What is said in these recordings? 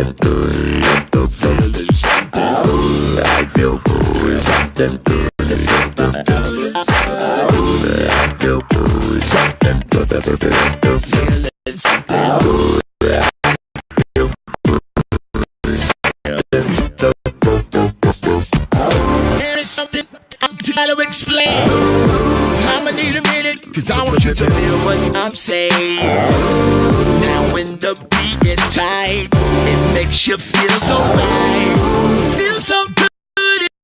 something good. I feel good. Something good. I feel good. Something good. I feel good. There is something I'm trying to explain. I'ma need a minute, cause I want you to feel what I'm saying. Now when the beat is tight, it makes you feel so right. Feel so good,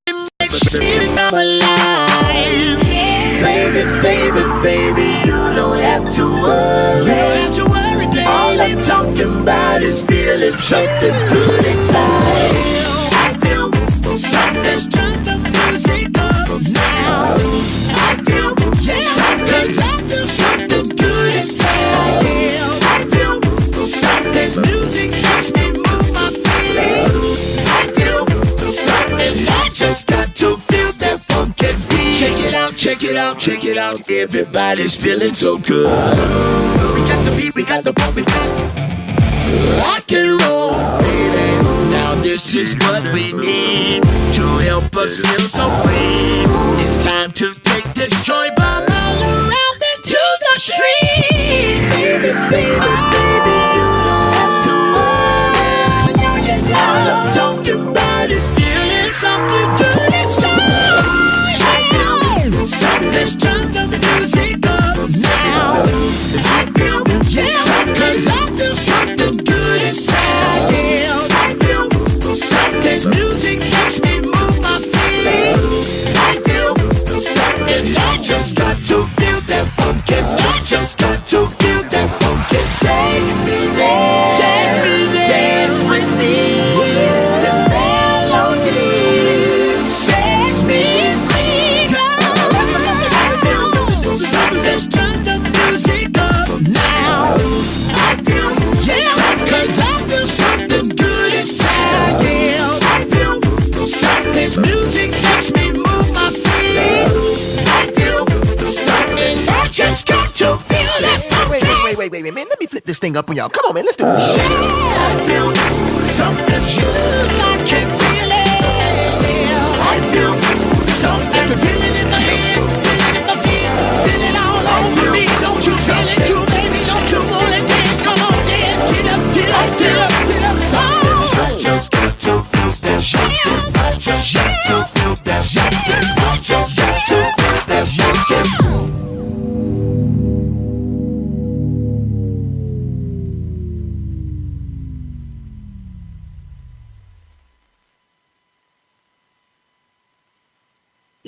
it makes you feel I'm alive. Baby, baby, baby, you don't have to worry. You don't have to worry, baby. All I'm talking about is feeling something good inside. I feel something's turned the music up now. I feel something good inside. I feel something's music makes me move my feet. I feel something. I just got to feel that funky beat. Check it out, check it out, check it out. Everybody's feeling so good. We got the beat, we got the pump, we got rock and roll, baby. Now this is what we need to help us feel so free. It's time to take this joy bomb all around into the street. Baby, baby, baby, you don't have to worry. All I'm talking about is feeling something good inside. Something's turned the music up now. I feel, cause I feel something good inside. I feel something's music makes me move my feet. I feel something. I just got to feel that funky. I just got to feel that funky. Take me there, take me there, dance with me. This melody sets me free. I feel something's turned the music up now. I feel, cause I feel something good inside. I feel something's music makes me move my feet. I feel something. I just got to feel that. Wait, man. Let me flip this thing up on y'all. Come on, man. Let's do it. I feel something good. I can feel it. I feel something. I can feel it in my head, feel it in my feet, feel it all over me. Don't you feel it too, baby? Don't you wanna dance? Come on, dance. Get up, get up, get up, get up. I just got to feel that something. I just got to feel that something. I just got to feel that something.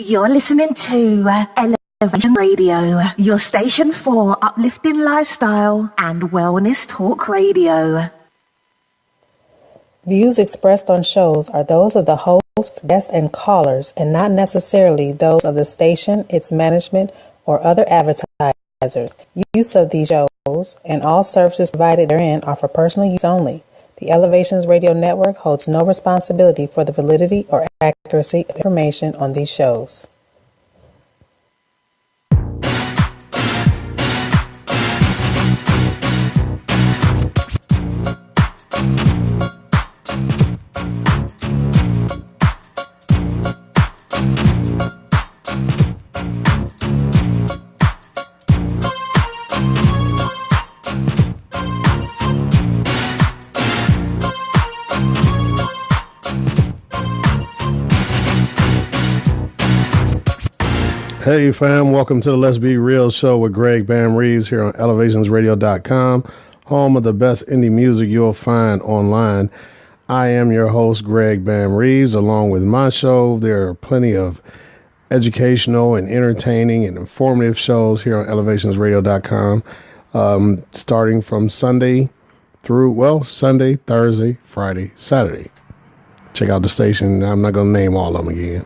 You're listening to Elevation Radio, your station for uplifting lifestyle and wellness talk radio. Views expressed on shows are those of the host, guests, and callers, and not necessarily those of the station, its management, or other advertisers. Use of these shows and all services provided therein are for personal use only. The Elevations Radio Network holds no responsibility for the validity or accuracy of information on these shows. Hey fam, welcome to the Let's Be Real show with Greg Bam Reaves here on elevationsradio.com, home of the best indie music you'll find online. I am your host, Greg Bam Reaves. Along with my show, there are plenty of educational and entertaining and informative shows here on elevationsradio.com, starting from Sunday through, Sunday, Thursday, Friday, Saturday. Check out the station. I'm not going to name all of them again.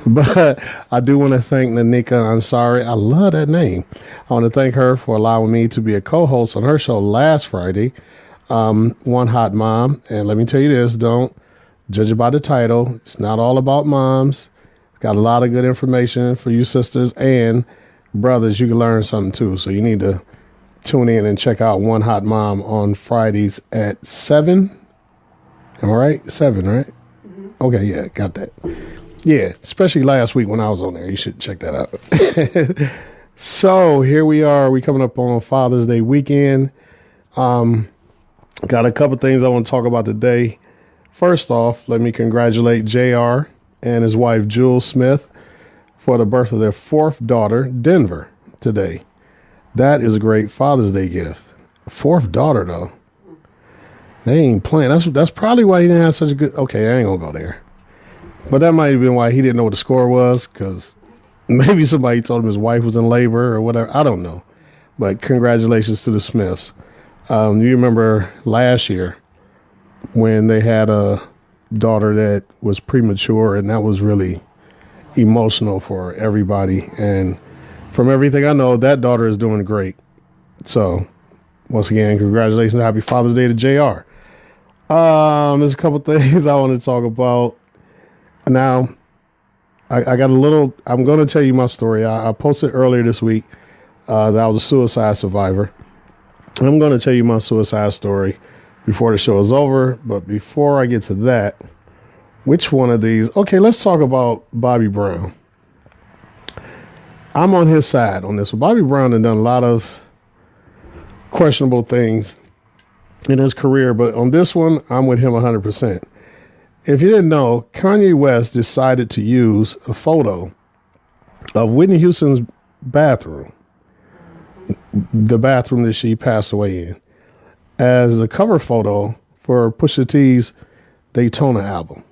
But I do want to thank Nanika Ansari. I love that name. I want to thank her for allowing me to be a co-host on her show last Friday, One Hot Mom. And let me tell you this, don't judge it by the title. It's not all about moms. It's got a lot of good information for you sisters and brothers. You can learn something too. So you need to tune in and check out One Hot Mom on Fridays at 7 Am I right? 7, right? Okay, yeah, got that. Yeah, especially last week when I was on there. You should check that out. So here we are. We coming up on Father's Day weekend. Got a couple things I want to talk about today. First off, let me congratulate JR and his wife, Jules Smith, for the birth of their 4th daughter, Denver, today. That is a great Father's Day gift. 4th daughter, though. They ain't playing. That's probably why he didn't have such a good... Okay, I ain't going to go there. But that might have been why he didn't know what the score was, because maybe somebody told him his wife was in labor or whatever. I don't know. But congratulations to the Smiths. You remember last year when they had a daughter that was premature, and that was really emotional for everybody. And from everything I know, that daughter is doing great. So once again, congratulations. Happy Father's Day to JR. There's a couple things I want to talk about. Now, I got a little, I'm going to tell you my story. I posted earlier this week that I was a suicide survivor. And I'm going to tell you my suicide story before the show is over. But before I get to that, which one of these? Okay, let's talk about Bobby Brown. I'm on his side on this. Bobby Brown has done a lot of questionable things in his career, but on this one, I'm with him 100%. If you didn't know, Kanye West decided to use a photo of Whitney Houston's bathroom, the bathroom that she passed away in, as a cover photo for Pusha T's Daytona album.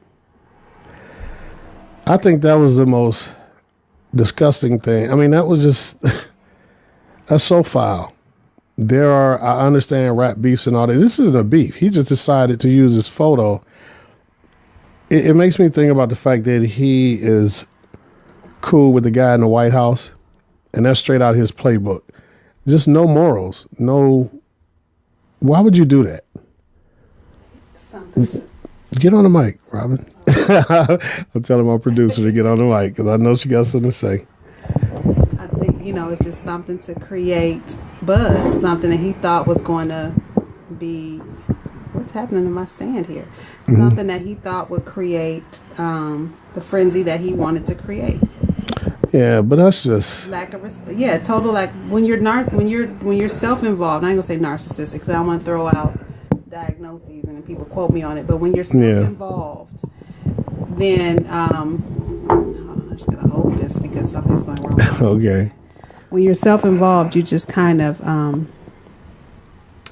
I think that was the most disgusting thing. I mean, that was just, that's so foul. I understand rap beefs and all that. This isn't a beef. He just decided to use his photo. It makes me think about the fact that he is cool with the guy in the White House, and that's straight out his playbook. Just no morals. No. Why would you do that? Get on the mic, Robin. I'm telling my producer to get on the mic because I know she got something to say. I think, it's just something to create buzz, something that he thought was going to be... What's happening in my stand here? Mm-hmm. Something that he thought would create the frenzy that he wanted to create. Yeah, but that's just lack of respect. Yeah, total when you're self-involved. I ain't gonna say narcissistic because I don't want to throw out diagnoses and people quote me on it. But when you're self-involved, then I'm just gonna hold this because something's going wrong. Okay. When you're self-involved, you just kind of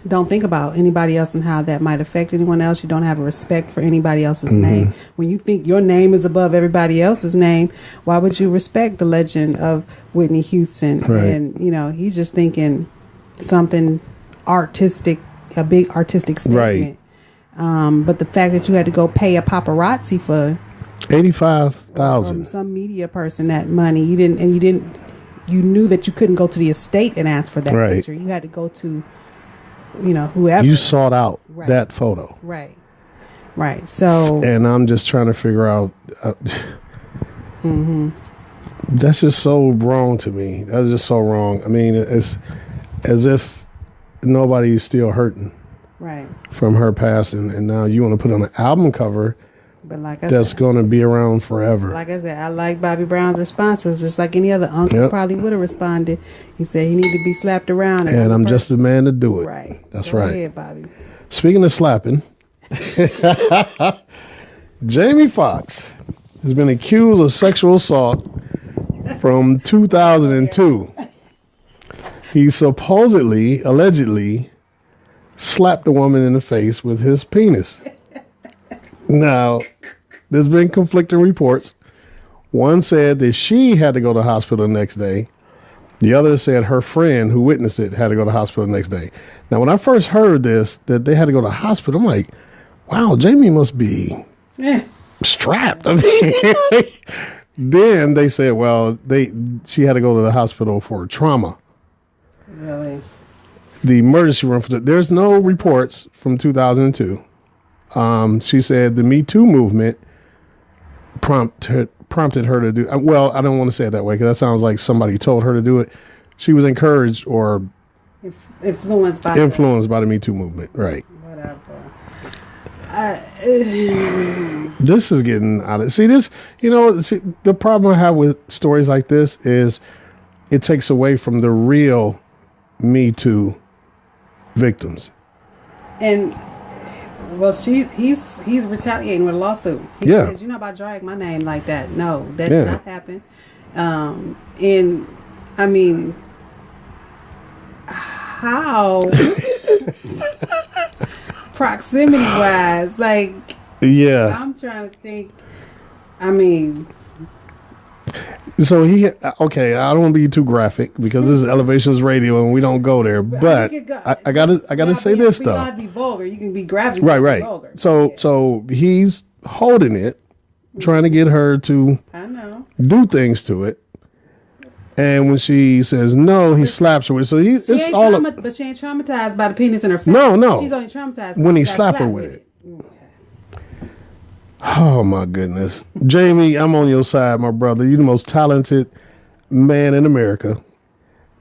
don't think about anybody else and how that might affect anyone else. You don't have a respect for anybody else's name. When you think your name is above everybody else's name, why would you respect the legend of Whitney Houston? Right. And, he's just thinking something artistic, a big artistic statement. Right. But the fact that you had to go pay a paparazzi for $85,000, some media person that money, you knew that you couldn't go to the estate and ask for that picture. You had to go to whoever. You sought out that photo. Right. So. And I'm just trying to figure out. That's just so wrong to me. That's just so wrong. I mean, it's as if nobody's still hurting. Right. From her passing. And now you want to put on an album cover. But that's going to be around forever. Like I said, I like Bobby Brown's response. It was just like any other uncle probably would have responded. He said he needed to be slapped around. And I'm just the man to do it. Right. That's Go right. ahead, Bobby. Speaking of slapping, Jamie Foxx has been accused of sexual assault from 2002. He allegedly slapped a woman in the face with his penis. Now, there's been conflicting reports. One said that she had to go to the hospital the next day. The other said her friend who witnessed it had to go to the hospital the next day. Now, when I first heard this, that they had to go to the hospital, I'm like, wow, Jamie must be strapped. I mean, then they said, well, she had to go to the hospital for trauma. Really? The emergency room. There's no reports from 2002. She said the Me Too movement prompted her to do. Well, I don't want to say it that way because that sounds like somebody told her to do it. She was encouraged or influenced by the Me Too movement, right? Whatever. This is getting out of... See, this... the problem I have with stories like this is it takes away from the real Me Too victims. And... Well, he's retaliating with a lawsuit. He says, you're not about to drag my name like that. No, that did not happen. And I mean, how proximity wise, like, I'm trying to think. I mean, so okay, I don't want to be too graphic because this is Elevations Radio and we don't go there. But I gotta say this though. You can be vulgar. You can be graphic. Right. Vulgar. So he's holding it, trying to get her to do things to it. And when she says no, he slaps her with it. So but she ain't traumatized by the penis in her face. No. She's only traumatized when he slapped her with it. Oh my goodness. Jamie, I'm on your side, my brother. You're the most talented man in America.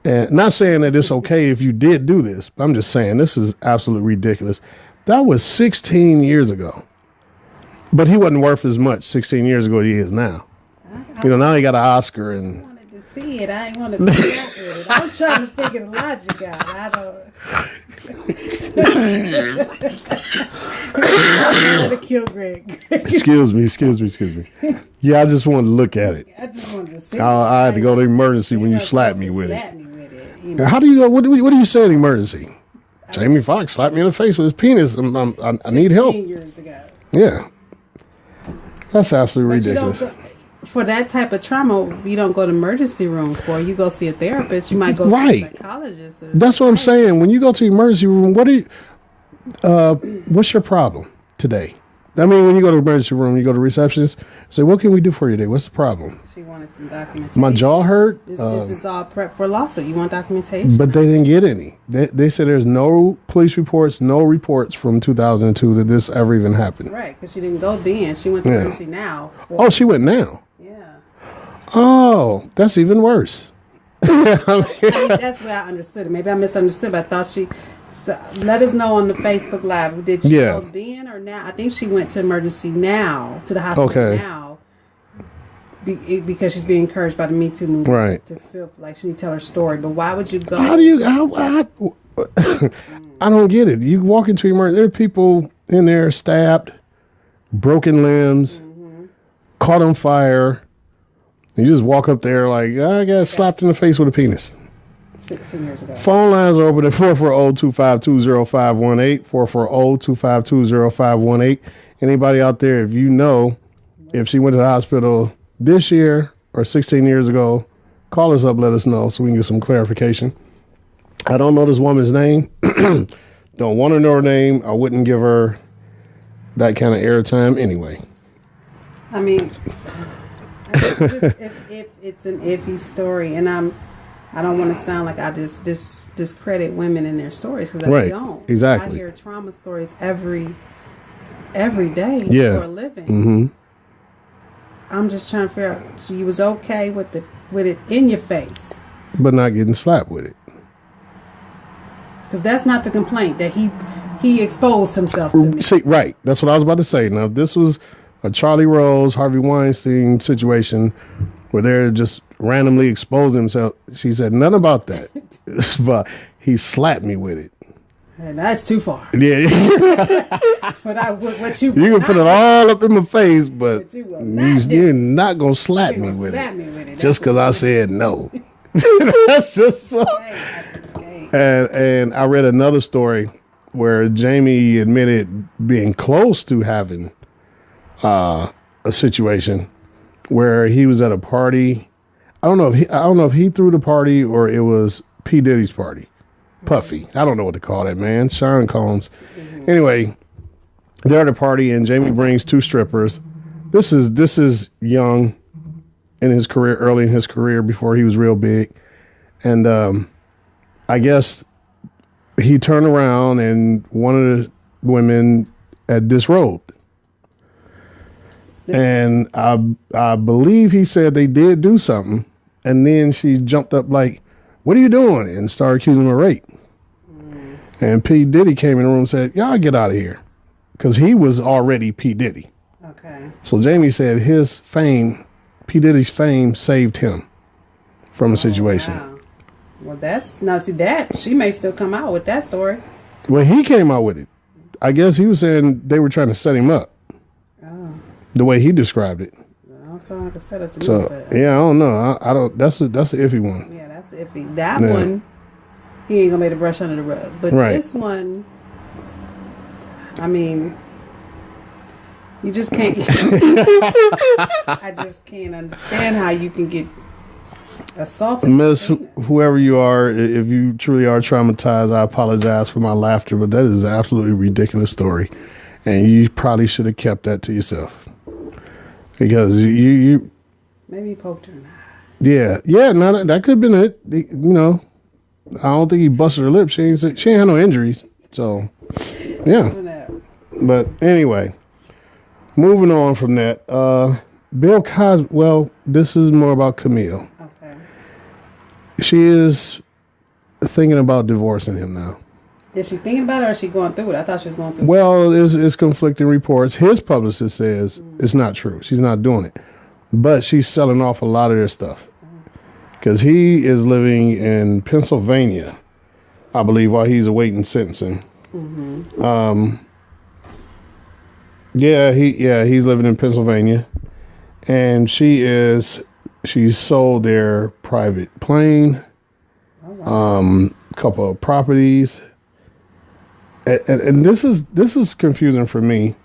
And not saying that it's okay if you did do this, but I'm just saying this is absolutely ridiculous. That was 16 years ago. But he wasn't worth as much 16 years ago as he is now. Now he got an Oscar and... I wanted to see it. I ain't want to be with it. I'm trying to figure the logic out. I don't... I'm gonna kill Greg. Excuse me. Yeah, I just wanted to look at it. I just wanted to see I had to go to emergency when you slapped me with it. How do you? What do you say in emergency? Jamie Foxx slapped me in the face with his penis. I need help. 16 years ago. Yeah, that's absolutely ridiculous. For that type of trauma, you don't go to emergency room for. You go see a therapist. You might go to a psychologist. That's what I'm saying. When you go to the emergency room, what's your problem today? I mean, when you go to the emergency room, you go to the receptionist, say, what can we do for you today? What's the problem? She wanted some documentation. My jaw hurt. This is all prep for a lawsuit. You want documentation? But they didn't get any. They said there's no police reports, no reports from 2002 that this ever even happened. Right, because she didn't go then. She went to emergency now. She went now? Yeah. Oh, that's even worse. That's the way I understood it. Maybe I misunderstood, but I thought she... So let us know on the Facebook Live. Did she go then or now? I think she went to emergency now, to the hospital now, because she's being encouraged by the Me Too movement to feel like she need to tell her story. But why would you go? I don't get it. You walk into emergency, there are people in there stabbed, broken limbs, caught on fire. You just walk up there like, I got slapped in the face with a penis. 16 years ago. Phone lines are open at 440-252-0518, 440-252-0518. Anybody out there, if you know if she went to the hospital this year or 16 years ago, call us up, let us know so we can get some clarification. I don't know this woman's name. Don't want to know her name. I wouldn't give her that kind of airtime anyway. I mean, if it's an iffy story, and I don't want to sound like I just discredit women in their stories, because I don't. Exactly. I hear trauma stories every day for a living. Mm-hmm. I'm just trying to figure out. So you was okay with it in your face, but not getting slapped with it. Because that's not the complaint that he exposed himself to me. See, right. That's what I was about to say. Now, if this was a Charlie Rose, Harvey Weinstein situation where they're just randomly exposed themselves, she said nothing about that. But he slapped me with it. And that's too far. Yeah. What you can put it all up in my face, but you're not going to slap me with it. Just because I said no. That's just so. And I read another story where Jamie admitted being close to having a situation where he was at a party. I don't know if he threw the party or it was P. Diddy's party. Puffy. I don't know what to call that, man. Sean Combs. Anyway, they're at a party and Jamie brings two strippers. This is young in his career, early in his career before he was real big. And I guess he turned around and one of the women had disrobed. And I believe he said they did do something. And then she jumped up like, what are you doing? And started accusing him of rape. And P. Diddy came in the room and said, y'all get out of here. because he was already P. Diddy. Okay. So Jamie said his fame, P. Diddy's fame, saved him from a situation. Wow. Well, that she may still come out with that story. Well, he came out with it. I guess he was saying they were trying to set him up. Oh. The way he described it. I don't sound like a setup to me. So But, yeah, I don't know. I don't. That's an iffy one. yeah, that's iffy. That one, he ain't gonna make the brush under the rug. But Right. this one, I mean, you just can't. I just can't understand how you can get assaulted. Miss, whoever you are, if you truly are traumatized, I apologize for my laughter, but that is an absolutely ridiculous story, and you probably should have kept that to yourself because you Maybe he poked her in the eye. yeah. No, that could have been it. You know, I don't think he busted her lip. She ain't had no injuries, so yeah. But anyway, moving on from that, Bill Cosby. Well, this is more about Camille. Okay. She is thinking about divorcing him now. Is she thinking about it or is she going through it? I thought she was going through it. Well, it's conflicting reports. His publicist says it's not true. She's not doing it. But she's selling off a lot of their stuff. Because he is living in Pennsylvania, I believe, while he's awaiting sentencing. He's living in Pennsylvania. And she's sold their private plane, couple of properties. And this is confusing for me.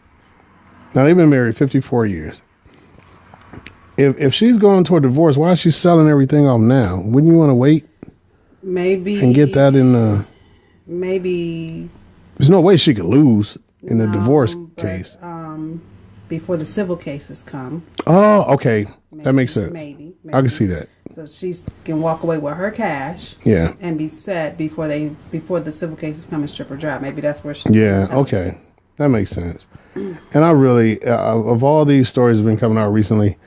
Now they've been married 54 years. If she's going toward divorce, why is she selling everything off now? Wouldn't you want to wait? Maybe. And get that in the... Maybe. There's no way she could lose in a divorce case. Before the civil cases come. Oh, okay. That makes sense. Maybe. I can see that. So she can walk away with her cash. Yeah. And be set before the civil cases come and strip her dry. Maybe that's where she. Yeah. Okay. That makes sense. And I really, of all these stories that have been coming out recently,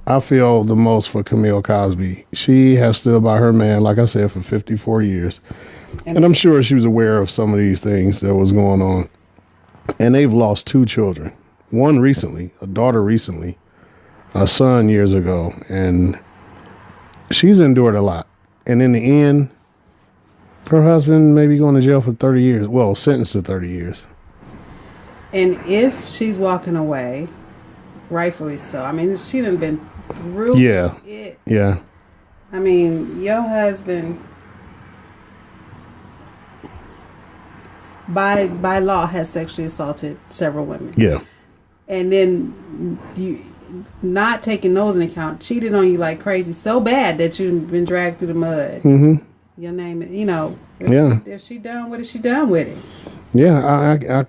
I feel the most for Camille Cosby. She has stood by her man, like I said, for 54 years. And I'm sure she was aware of some of these things that was going on. And they've lost 2 children. One recently, a daughter recently, a son years ago. And she's endured a lot. And in the end, her husband may be going to jail for 30 years. Well, sentenced to 30 years. And if she's walking away, rightfully so. I mean, she done been through it. Yeah. I mean, your husband, by law, has sexually assaulted several women. Yeah. And then you, not taking those into account, cheated on you like crazy, so bad that you've been dragged through the mud. Mm-hmm. Your name, if she done with it, she done with it. Yeah, I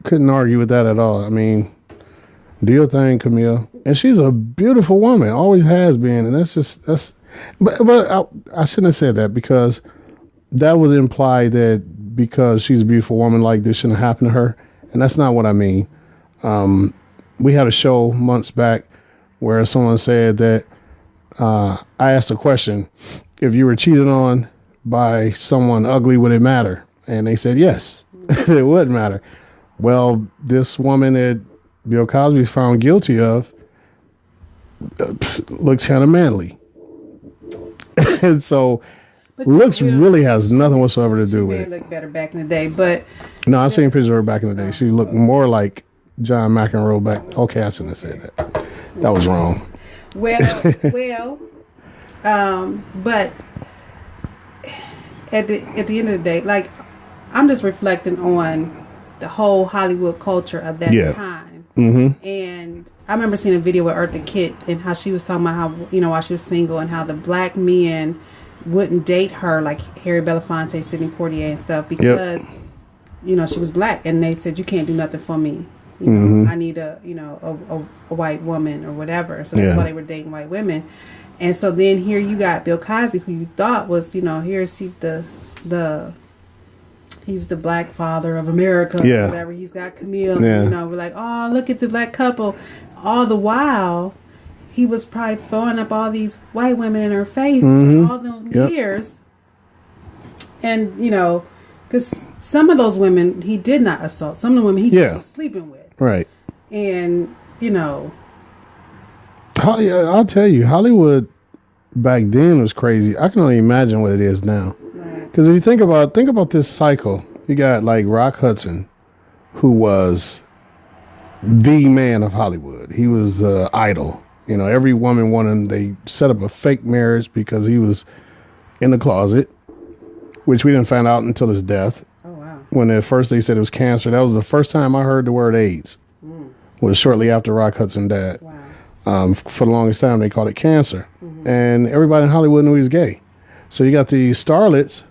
couldn't argue with that at all. I mean, do your thing, Camille. And she's a beautiful woman, always has been. And but I shouldn't have said that, because that was implied that because she's a beautiful woman, like this shouldn't happen to her. And that's not what I mean. We had a show months back where someone said that I asked a question: if you were cheated on by someone ugly, would it matter? And they said yes, it would matter. Well, this woman that Bill Cosby's found guilty of looks kind of manly. And so looks really has nothing whatsoever to do with it. She looked better back in the day, but... No, I've seen pictures of her back in the day. She looked more like John McEnroe back... Okay, I shouldn't have said that. That was wrong. But at the end of the day, like, I'm just reflecting on the whole Hollywood culture of that time. Mm-hmm. And I remember seeing a video with Eartha Kitt and how she was talking about how, while she was single, and how the black men wouldn't date her, like Harry Belafonte, Sidney Poitier and stuff, because, she was black, and they said, you can't do nothing for me. I need a white woman or whatever. So that's why they were dating white women. And so then here you got Bill Cosby, who you thought was, here's he's the black father of America, or whatever. He's got Camille. We're like, oh, look at the black couple. All the while, he was probably throwing up all these white women in her face for all them years. And, Because some of those women he did not assault. Some of the women he was sleeping with. Right. And, you know. I'll tell you, Hollywood back then was crazy. I can only imagine what it is now. Because if you think about this cycle, you got like Rock Hudson, who was the man of Hollywood. He was idol. You know, every woman wanted him. They set up a fake marriage because he was in the closet, which we didn't find out until his death. Oh, wow. When at first they said it was cancer. That was the first time I heard the word AIDS. Was shortly after Rock Hudson died. Wow. For the longest time, they called it cancer. And everybody in Hollywood knew he was gay. So you got the starlets,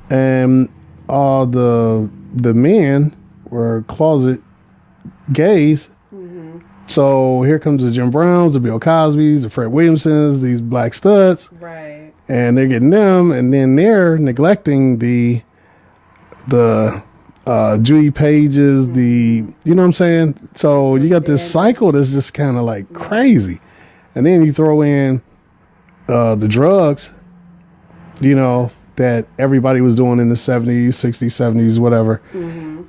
and all the men were closet gays. So here comes the Jim Browns, the Bill Cosbys, the Fred Williamsons, these black studs. Right. And they're getting them, and then they're neglecting the Judy Pages, you know what I'm saying? So you got this cycle that's just kind of like crazy. And then you throw in the drugs, you know, that everybody was doing in the 70s, 60s, 70s, whatever.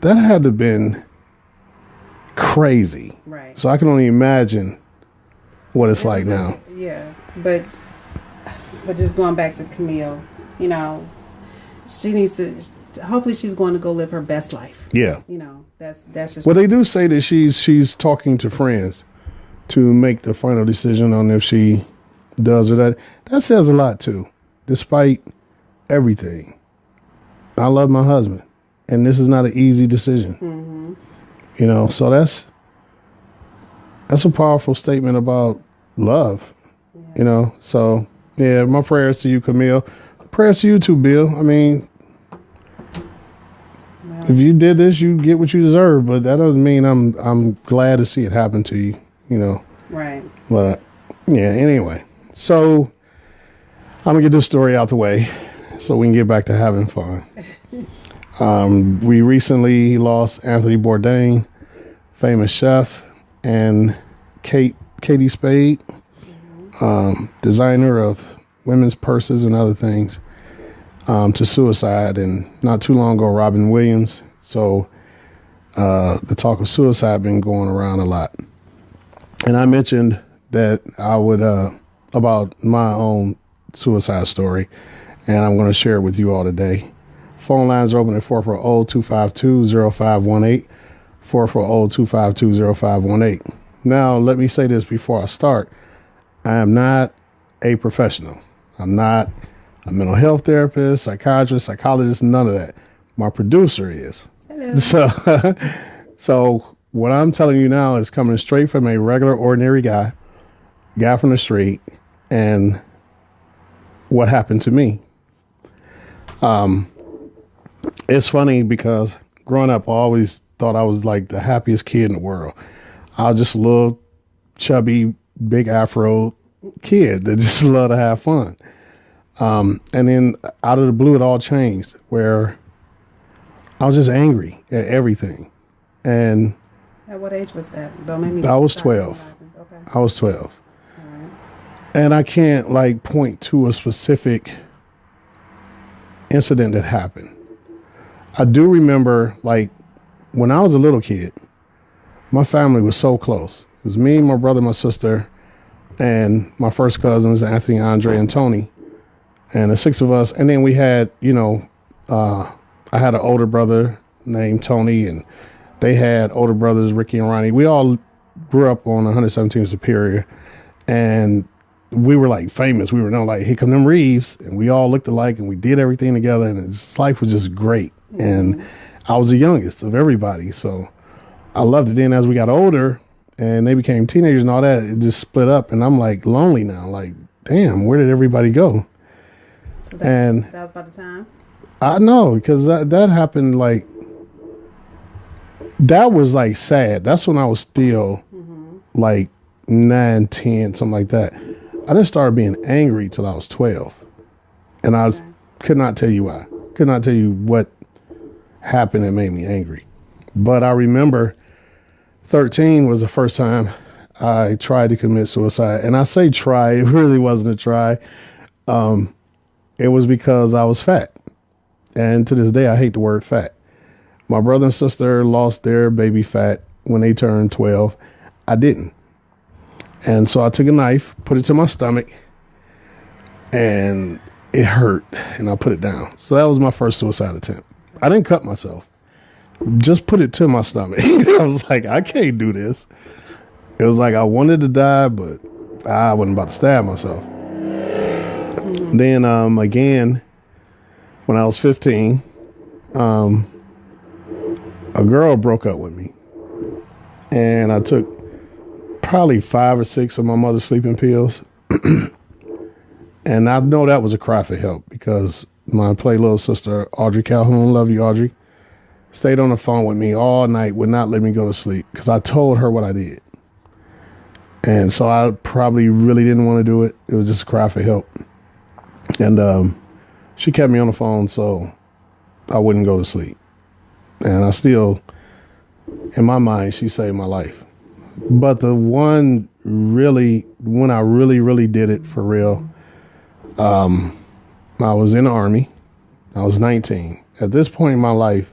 That had to have been crazy. Right. So I can only imagine what it's like now. Yeah. But just going back to Camille, you know, she needs to, hopefully she's going to go live her best life. Yeah. You know, that's just. Well, they do say that she's talking to friends to make the final decision on if she does or that. That says a lot too. Despite everything, I love my husband, and this is not an easy decision. You know, so that's a powerful statement about love. You know, so yeah, my prayers to you, Camille. Prayers to you too, Bill. I mean, if you did this, you get what you deserve, but that doesn't mean I'm glad to see it happen to you. You know. Right. But yeah, anyway. So I'm gonna get this story out the way so we can get back to having fun. We recently lost Anthony Bourdain, famous chef, and Katie Spade, designer of women's purses and other things, to suicide. And not too long ago, Robin Williams. So the talk of suicide been going around a lot. And I mentioned that I would about my own suicide story, and I'm going to share it with you all today. Phone lines are open at 440-252-0518, 440-252-0518. Now, let me say this before I start. I am not a professional. I'm not a mental health therapist, psychiatrist, psychologist, none of that. My producer is. Hello. So what I'm telling you now is coming straight from a regular, ordinary guy from the street, and what happened to me. It's funny because growing up, I always thought I was like the happiest kid in the world. I was just a little chubby, big afro kid that just loved to have fun. And then out of the blue, it all changed, where I was just angry at everything. And at what age was that? Don't make me. I was 12. Okay. I was 12. All right. And I can't like point to a specific incident that happened. I do remember, like, when I was a little kid, my family was so close. It was me, my brother, my sister, and my first cousins, Anthony, Andre, and Tony. And the six of us. And then we had, you know, I had an older brother named Tony, and they had older brothers, Ricky and Ronnie. We all grew up on 117th Superior, and we were like famous. We were known like, here come them Reaves, and we all looked alike, and we did everything together, and life was just great. And I was the youngest of everybody, so I loved it. Then as we got older and they became teenagers and all that, it just split up, and I'm like lonely now. Like, damn, where did everybody go? So that was about the time? I know, because that happened, like, that was like sad. That's when I was still like 9, 10, something like that. I didn't start being angry till I was 12. And could not tell you why. Could not tell you what happened that made me angry. But I remember 13 was the first time I tried to commit suicide. And I say try, it really wasn't a try. It was because I was fat. And to this day, I hate the word fat. My brother and sister lost their baby fat when they turned 12. I didn't. And so I took a knife, put it to my stomach, and it hurt, and I put it down. So that was my first suicide attempt. I didn't cut myself. Just put it to my stomach. I was like, I can't do this. It was like I wanted to die, but I wasn't about to stab myself. Mm-hmm. Then again, when I was 15, a girl broke up with me. And I took probably 5 or 6 of my mother's sleeping pills. And I know that was a cry for help because my play little sister, Audrey Calhoun, love you, Audrey, stayed on the phone with me all night, would not let me go to sleep because I told her what I did. And so I probably really didn't want to do it. It was just a cry for help. And she kept me on the phone so I wouldn't go to sleep. And I still, in my mind, she saved my life. But the one really, when I really did it for real, I was in the Army. I was 19. At this point in my life,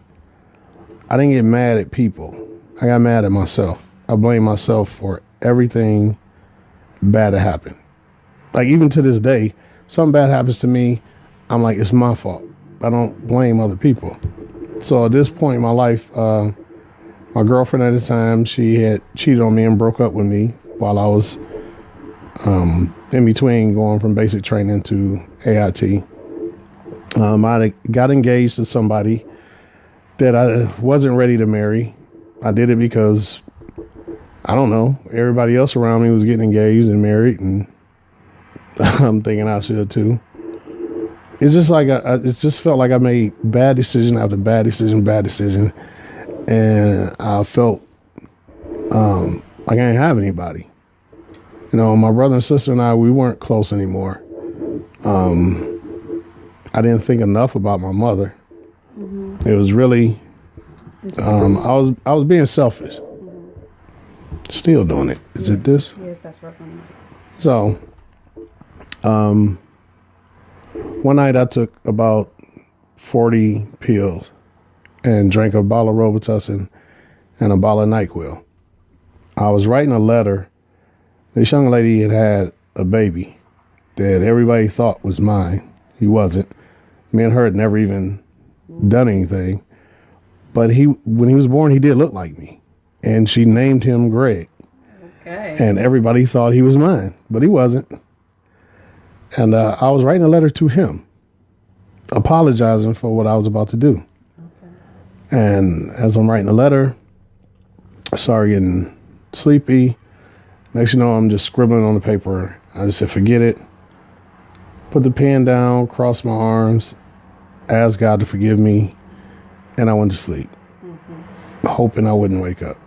I didn't get mad at people. I got mad at myself. I blame myself for everything bad that happened. Like even to this day, something bad happens to me, I'm like, it's my fault. I don't blame other people. So at this point in my life, my girlfriend at the time, she had cheated on me and broke up with me while I was in between going from basic training to AIT. I got engaged to somebody that I wasn't ready to marry. I did it because, I don't know, everybody else around me was getting engaged and married, and I'm thinking I should too. It's just like, it just felt like I made bad decision after bad decision, and I felt like I didn't have anybody. You know, my brother and sister and I, we weren't close anymore. I didn't think enough about my mother. Mm-hmm. It was really, I was being selfish. Mm-hmm. Still doing it. Is it this? Yes, that's right. So, one night I took about 40 pills and drank a bottle of Robitussin and a bottle of NyQuil. I was writing a letter. This young lady had a baby that everybody thought was mine. He wasn't. Me and her had never even done anything. But when he was born, he did look like me. And she named him Greg. Okay. And everybody thought he was mine, but he wasn't. And I was writing a letter to him, apologizing for what I was about to do. Okay. And as I'm writing the letter, I started getting sleepy. Next you know, I'm just scribbling on the paper. I just said, forget it. Put the pen down, crossed my arms, asked God to forgive me, and I went to sleep, hoping I wouldn't wake up.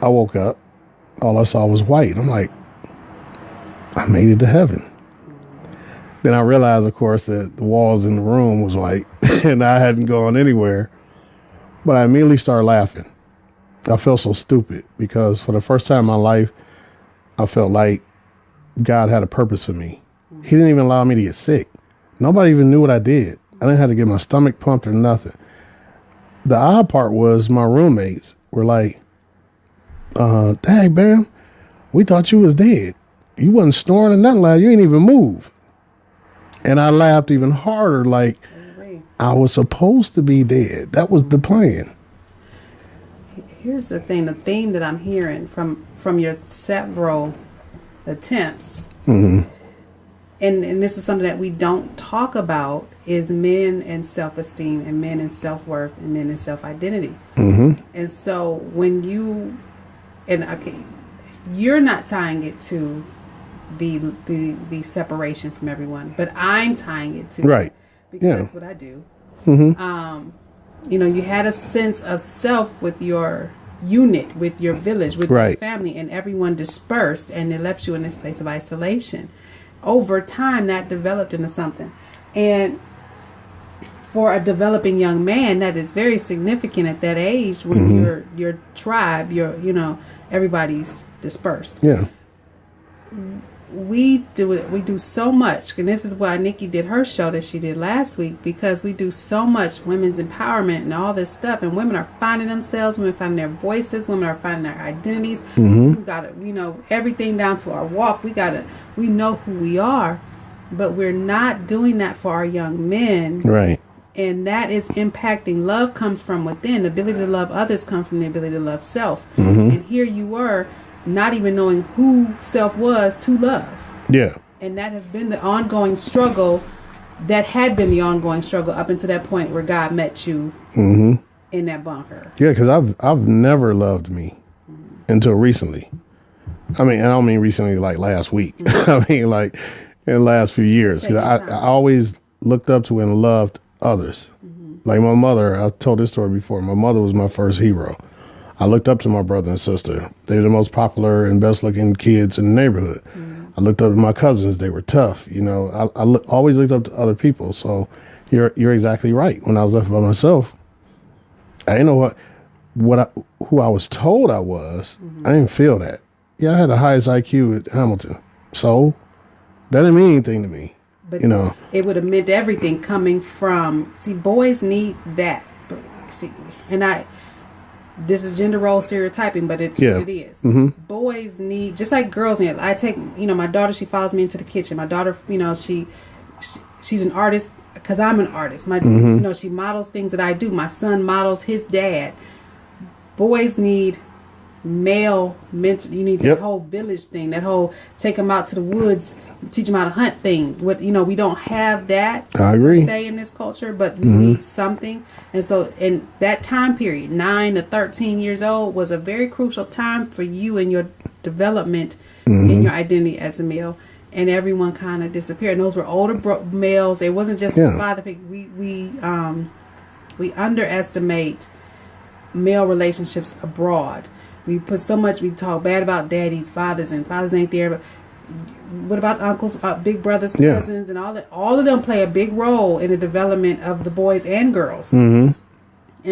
I woke up. All I saw was white. I'm like, I made it to heaven. Then I realized, of course, that the walls in the room was white, and I hadn't gone anywhere. But I immediately started laughing. I felt so stupid because for the first time in my life, I felt like God had a purpose for me. He didn't even allow me to get sick. Nobody even knew what I did. I didn't have to get my stomach pumped or nothing. The odd part was my roommates were like, dang, Bam, we thought you was dead. You wasn't snoring or nothing, like you ain't even move. And I laughed even harder, like I was supposed to be dead. That was the plan. Here's the thing, the theme that I'm hearing from your several attempts, mm-hmm. and this is something that we don't talk about, is men and self-esteem and men and self-worth and men and self-identity. Mm-hmm. And so when you, and okay, you're not tying it to the separation from everyone, but I'm tying it to right because that's what I do. Mm-hmm. You know, you had a sense of self with your unit, with your village, with your family, and everyone dispersed, and it left you in this place of isolation. Over time, that developed into something. And for a developing young man, that is very significant at that age when mm-hmm. your tribe, everybody's dispersed. Yeah. we do it. We do so much, and this is why Nikki did her show that she did last week, because we do so much women's empowerment and all this stuff, and women are finding themselves, women are finding their voices, women are finding their identities. We got to, everything down to our walk. We know who we are, but we're not doing that for our young men, right? And that is impacting. Love comes from within. The ability to love others comes from the ability to love self. And here you were, not even knowing who self was to love. Yeah. And that has been the ongoing struggle. That had been the ongoing struggle up until that point where God met you in that bunker. Yeah, because I've never loved me until recently. I mean, I don't mean recently like last week. I mean like in the last few years. 'Cause I always looked up to and loved others. Like my mother, I told this story before. My mother was my first hero. I looked up to my brother and sister. They were the most popular and best looking kids in the neighborhood. I looked up to my cousins. They were tough. I always looked up to other people. So you're exactly right. When I was left by myself, I didn't know who I was told I was. I didn't feel that. Yeah, I had the highest IQ at Hamilton. So that didn't mean anything to me. But it would have meant everything coming from, boys need that. But this is gender role stereotyping, but it's what it is. Boys need, just like girls need. I take, my daughter, she follows me into the kitchen. My daughter, she's an artist because I'm an artist. My, she models things that I do. My son models his dad. Boys need male mentor. You need that whole village thing, that whole take them out to the woods, teach them how to hunt thing. We don't have that. I agree. Per se in this culture, but we need something. And so in that time period, 9 to 13 years old was a very crucial time for you and your development in your identity as a male. And everyone kind of disappeared. And those were older males. It wasn't just father figure. We underestimate male relationships abroad. We put so much, we talk bad about daddies, fathers, and fathers ain't there. But what about uncles, big brothers, cousins, and all that? All of them play a big role in the development of the boys and girls. And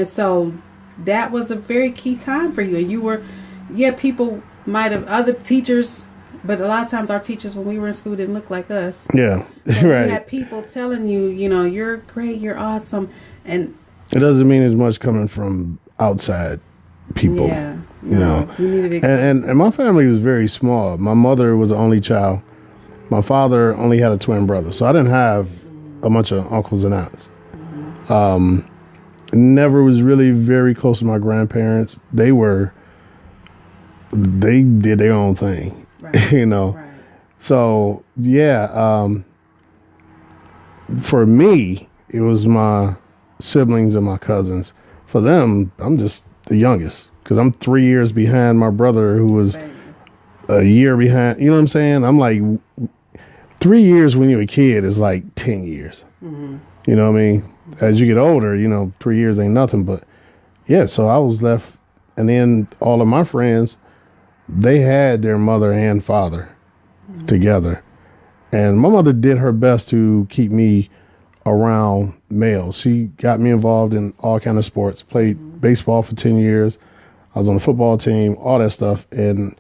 so that was a very key time for you. And you were, people might have, other teachers, but a lot of times our teachers when we were in school didn't look like us. Yeah, right. We had people telling you, you're great, you're awesome. And it doesn't mean as much coming from outside people. Yeah. You needed it. And my family was very small. My mother was the only child. My father only had a twin brother, so I didn't have a bunch of uncles and aunts. Never was really very close to my grandparents. They did their own thing, right. Right. So for me, it was my siblings and my cousins. For them, I'm just the youngest. Because I'm 3 years behind my brother, who was a year behind. You know what I'm saying? I'm like, 3 years when you're a kid is like 10 years. You know what I mean? As you get older, 3 years ain't nothing. But so I was left. And then all of my friends, they had their mother and father together. And my mother did her best to keep me around males. She got me involved in all kind of sports, played baseball for 10 years. I was on the football team, all that stuff, and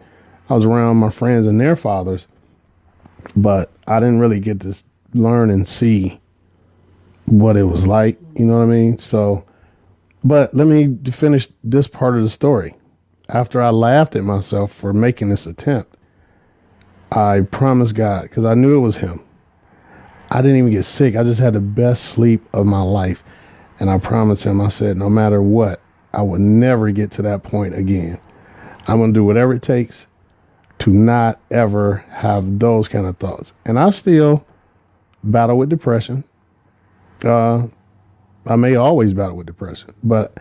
I was around my friends and their fathers, but I didn't really get to learn and see what it was like, you know what I mean? So, but let me finish this part of the story. After I laughed at myself for making this attempt, I promised God, because I knew it was him. I didn't even get sick. I just had the best sleep of my life, and I promised him, I said, no matter what, I would never get to that point again. I'm going to do whatever it takes to not ever have those kind of thoughts. And I still battle with depression. I may always battle with depression, but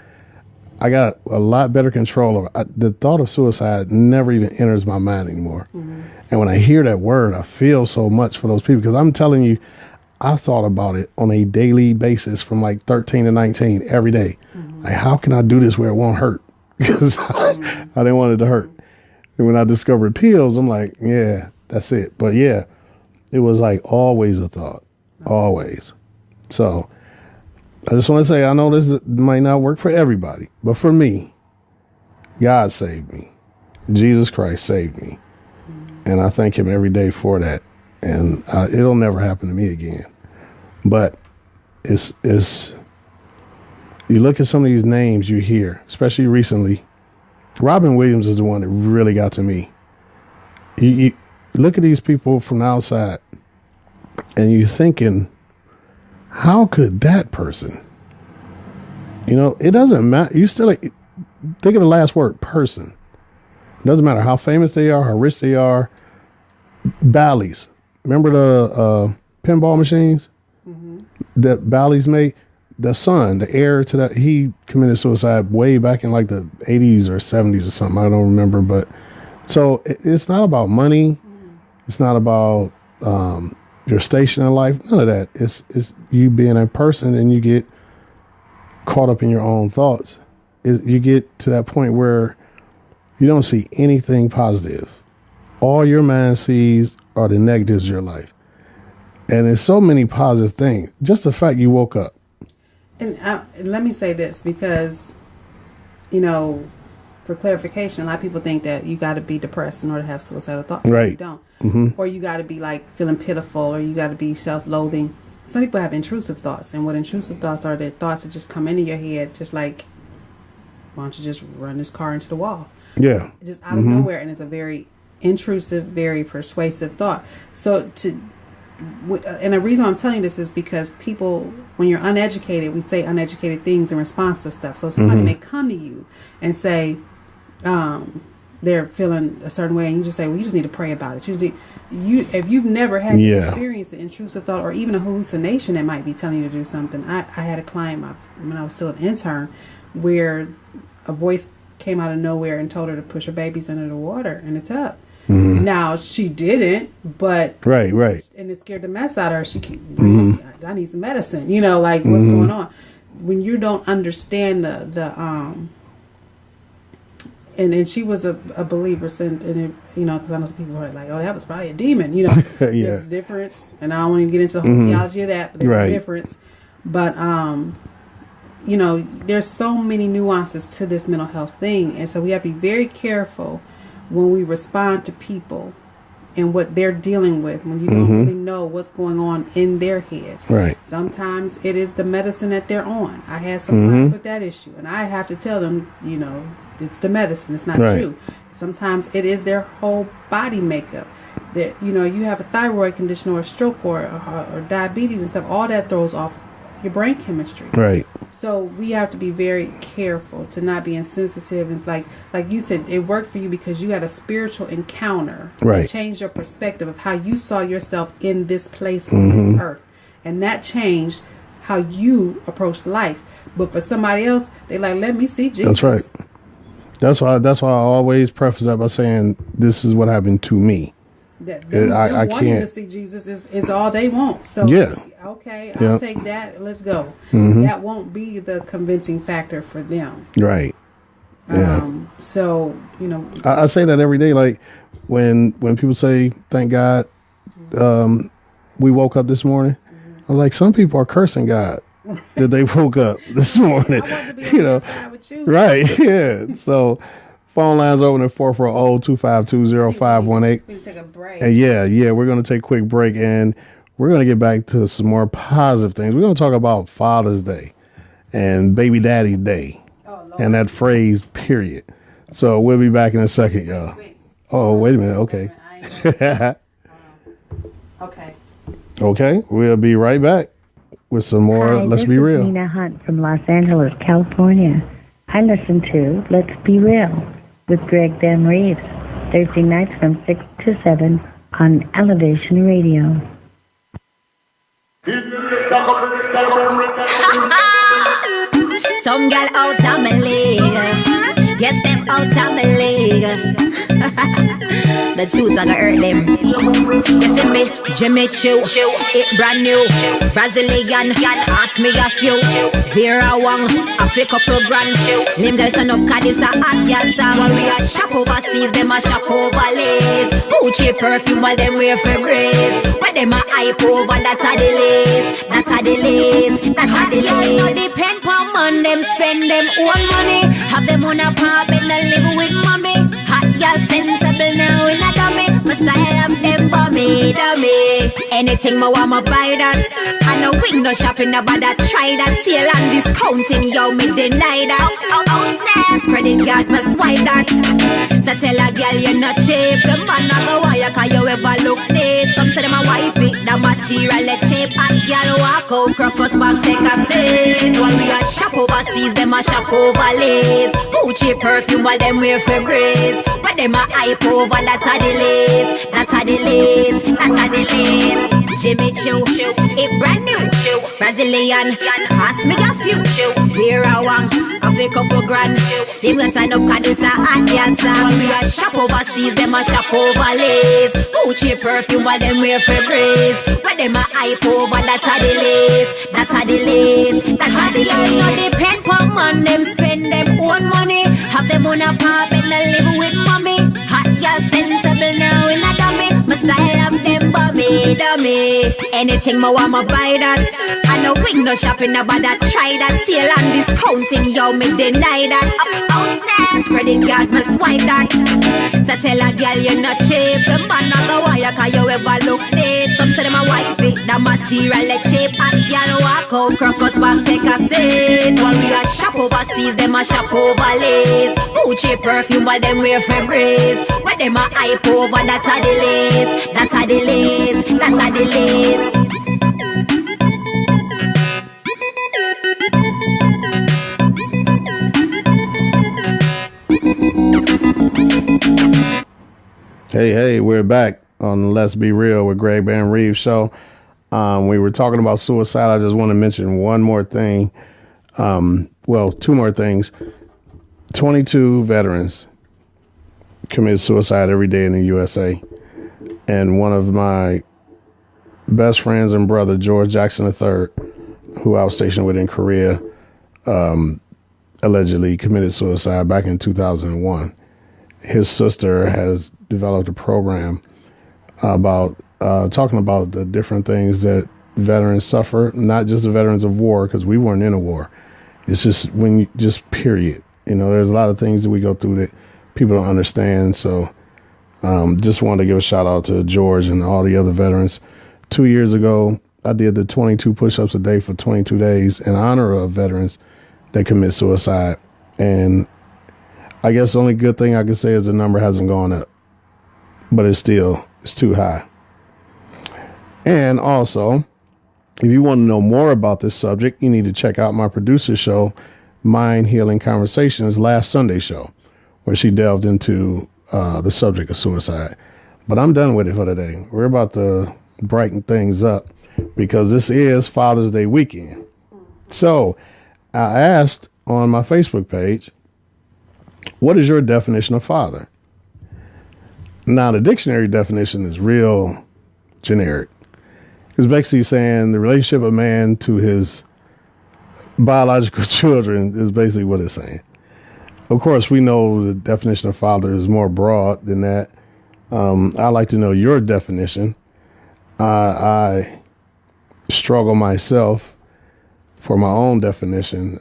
I got a lot better control of it. The thought of suicide never even enters my mind anymore. And when I hear that word, I feel so much for those people, because I'm telling you, I thought about it on a daily basis from like 13 to 19 every day. Like, how can I do this where it won't hurt? Because I didn't want it to hurt. And when I discovered pills, I'm like, yeah, that's it. But it was like always a thought, always. So I just want to say, I know this might not work for everybody, but for me, God saved me. Jesus Christ saved me. And I thank him every day for that. And it'll never happen to me again. But it's you look at some of these names you hear, especially recently. Robin Williams is the one that really got to me. You look at these people from the outside, and you're thinking, how could that person? You know, it doesn't matter. You still think of the last word, person. It doesn't matter how famous they are, how rich they are. Bally's. Remember the pinball machines that Bally's made? The son, the heir to that, he committed suicide way back in like the 80s or 70s or something. I don't remember. But so it's not about money. It's not about your station in life. None of that. It's you being a person, and you get caught up in your own thoughts. You get to that point where you don't see anything positive. All your mind sees are the negatives of your life. And there's so many positive things. Just the fact you woke up. And let me say this, because, you know, for clarification, a lot of people think that you got to be depressed in order to have suicidal thoughts. Right. You don't. Or you got to be like feeling pitiful, or you got to be self-loathing. Some people have intrusive thoughts, and what intrusive thoughts are, they're thoughts that just come into your head, just like, why don't you just run this car into the wall? Yeah. Just out of nowhere, and it's a very intrusive, very persuasive thought. So and the reason I'm telling you this is because people, when you're uneducated, we say uneducated things in response to stuff. So somebody may come to you and say they're feeling a certain way, and you just say, well, you just need to pray about it. If you've never had experience an intrusive thought or even a hallucination that might be telling you to do something. I had a client when I was still an intern where a voice came out of nowhere and told her to push her babies under the water in the tub. Now she didn't, but right, and it scared the mess out of her. She, I need some medicine. You know, like what's going on when you don't understand and she was a believer, and it, you know, because I know some people are like, oh, that was probably a demon. You know, there's a difference, and I don't want to even get into the whole theology of that, but there's a difference. But you know, there's so many nuances to this mental health thing, and so we have to be very careful when we respond to people and what they're dealing with, when you don't really know what's going on in their heads. Right. Sometimes it is the medicine that they're on. I had some clients with that issue, and I have to tell them, you know, it's the medicine. It's not you. Sometimes it is their whole body makeup. That, you know, you have a thyroid condition or a stroke or diabetes and stuff. All that throws off your brain chemistry. Right. So we have to be very careful to not be insensitive. And like you said, it worked for you because you had a spiritual encounter. Right. It changed your perspective of how you saw yourself in this place on this earth. And that changed how you approached life. But for somebody else, they like, let me see Jesus. That's right. That's why I always preface that by saying this is what happened to me. I wanting to see Jesus is all they want. So okay, I'll take that. Let's go. That won't be the convincing factor for them. Right. So, you know, I say that every day. Like when people say, "Thank God, we woke up this morning," I'm like, some people are cursing God that they woke up this morning. I want to be you know, with you. right? Yeah. So. Phone lines open at 440-252-0518. We can take a break. And yeah, we're going to take a quick break, and we're going to get back to some more positive things. We're going to talk about Father's Day and Baby Daddy Day and that phrase, period. So we'll be back in a second, y'all. Oh, wait a minute. Okay. Okay, we'll be right back with some more Hi, Let's this Be is Real. Nina Hunt from Los Angeles, California. I listen to Let's Be Real with Greg Ben Reaves, Thursday nights from 6 to 7 on Elevation Radio. Some gal out of my league. Yes, them out of my league. The truth I gonna hurt them. You see me, Jimmy Choo, it brand new. Brazilian, ask me a few. Vera Wang, a fake couple grand. Lame girls stand up, cause this a hot gal song. When we a shop overseas, them a shop overlays. Gucci perfume, while them wear for breeze. When them a hype over, that's a the lace. That's a the lace, that's a the lace. No depend on man, them spend them own money. Have them on a pop and they live with mommy. Hot girl sensible now in a dummy. My style of them bummy, dummy. Anything my want, my buy that. I know we no shopping about that. Try that. Sale and discounting, yo, me deny that. Snap. Credit card, my swipe that. So tell a girl you're not cheap. The man not go wire, cause you ever look neat. Some say them a wifey, the material is cheap. And girl walk out, crocus back, take a seat. While we a shop overseas, them a shop overlays. Gucci perfume, while them wear Febreze. But them a hype over, that's a delays. That's a delays, that's a delays. Jimmy Choo, it brand new shoe. Brazilian, ask me a few shoe. Vera Wang, a fake couple grand shoe. Them gonna sign up cause this a hot girl song. When we a shop overseas, them a shop overlays. Gucci perfume while them wear Febreze. But them a hype over, that's a delays. That's a delays, that's a delays. No depend on man, them spend them own money. Have them on a pop and they live with mommy. Hot girl sensible now in a dummy. My style of them bummy, dummy. Anything my want, my buy that. I know we no shopping about that. Try that. Sale and discounting, yo, me deny that. Snap. Credit card, me swipe that. So tell a girl you're not cheap. The man not go wire, cause you ever look neat. Some say them a wifey, the material is cheap. And girl walk out, crocus back, take a seat. While we a shop overseas, them a shop overlays. Gucci perfume, while them wear Febreze. Where them a hype over, that's a delays. That's a delays, that's a delays. Hey, we're back on Let's Be Real with Greg Van Reeves show. We were talking about suicide. I just want to mention one more thing. Two more things. 22 veterans commit suicide every day in the USA. And one of my best friends and brother, George Jackson III, who I was stationed with in Korea, allegedly committed suicide back in 2001. His sister has developed a program about talking about the different things that veterans suffer, not just the veterans of war, because we weren't in a war. It's just period. You know, there's a lot of things that we go through that people don't understand. So just wanted to give a shout out to George and all the other veterans. 2 years ago, I did the 22 push-ups a day for 22 days in honor of veterans that commit suicide. And I guess the only good thing I can say is the number hasn't gone up, but it's too high. And also, if you want to know more about this subject, you need to check out my producer show, Mind Healing Conversations, last Sunday show, where she delved into the subject of suicide. But I'm done with it for today. We're about to brighten things up because this is Father's Day weekend. So I asked on my Facebook page, what is your definition of father? Now, the dictionary definition is real generic. It's basically saying the relationship of man to his biological children is basically what it's saying. Of course, we know the definition of father is more broad than that. I'd like to know your definition. I struggle myself for my own definition.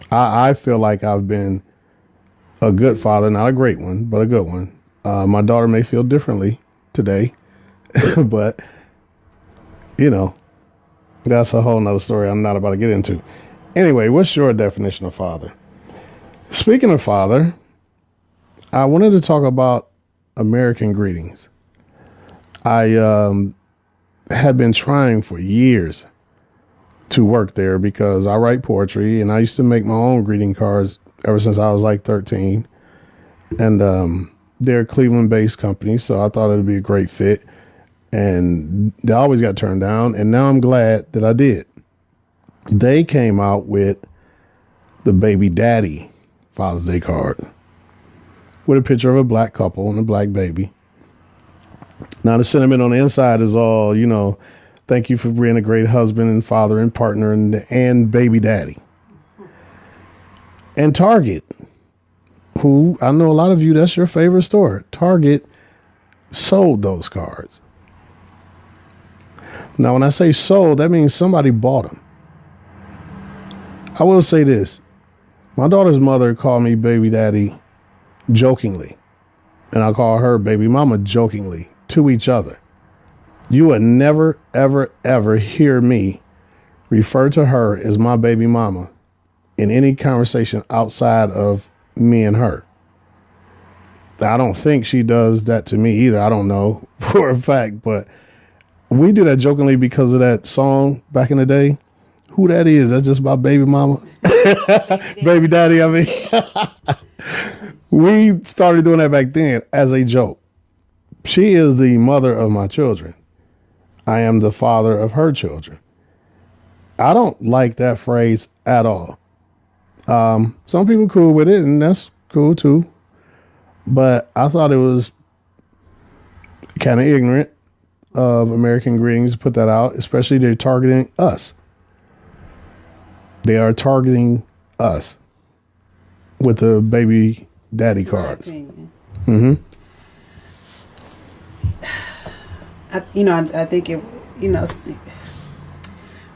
I feel like I've been a good father, not a great one, but a good one. My daughter may feel differently today, but, you know, that's a whole nother story I'm not about to get into. Anyway, what's your definition of father? Speaking of father, I wanted to talk about American Greetings. I had been trying for years to work there because I write poetry and I used to make my own greeting cards ever since I was like 13. And they're a Cleveland-based company, so I thought it would be a great fit. And they always got turned down, and now I'm glad that I did. They came out with the Baby Daddy Father's Day card with a picture of a black couple and a black baby. Now, the sentiment on the inside is all, you know, thank you for being a great husband and father and partner and baby daddy. And Target, who I know a lot of you, that's your favorite store. Target sold those cards. Now, when I say sold, that means somebody bought them. I will say this. My daughter's mother called me baby daddy jokingly, and I call her baby mama jokingly to each other. You would never, ever, ever hear me refer to her as my baby mama in any conversation outside of me and her. I don't think she does that to me either. I don't know for a fact, but we do that jokingly because of that song back in the day. Who that is? That's just my baby mama. Baby daddy, I mean. We started doing that back then as a joke. She is the mother of my children. I am the father of her children. I don't like that phrase at all. Some people cool with it, and that's cool too. But I thought it was kind of ignorant of American Greetings to put that out, especially they're targeting us. They are targeting us with the baby daddy cards. Mm-hmm. I think it,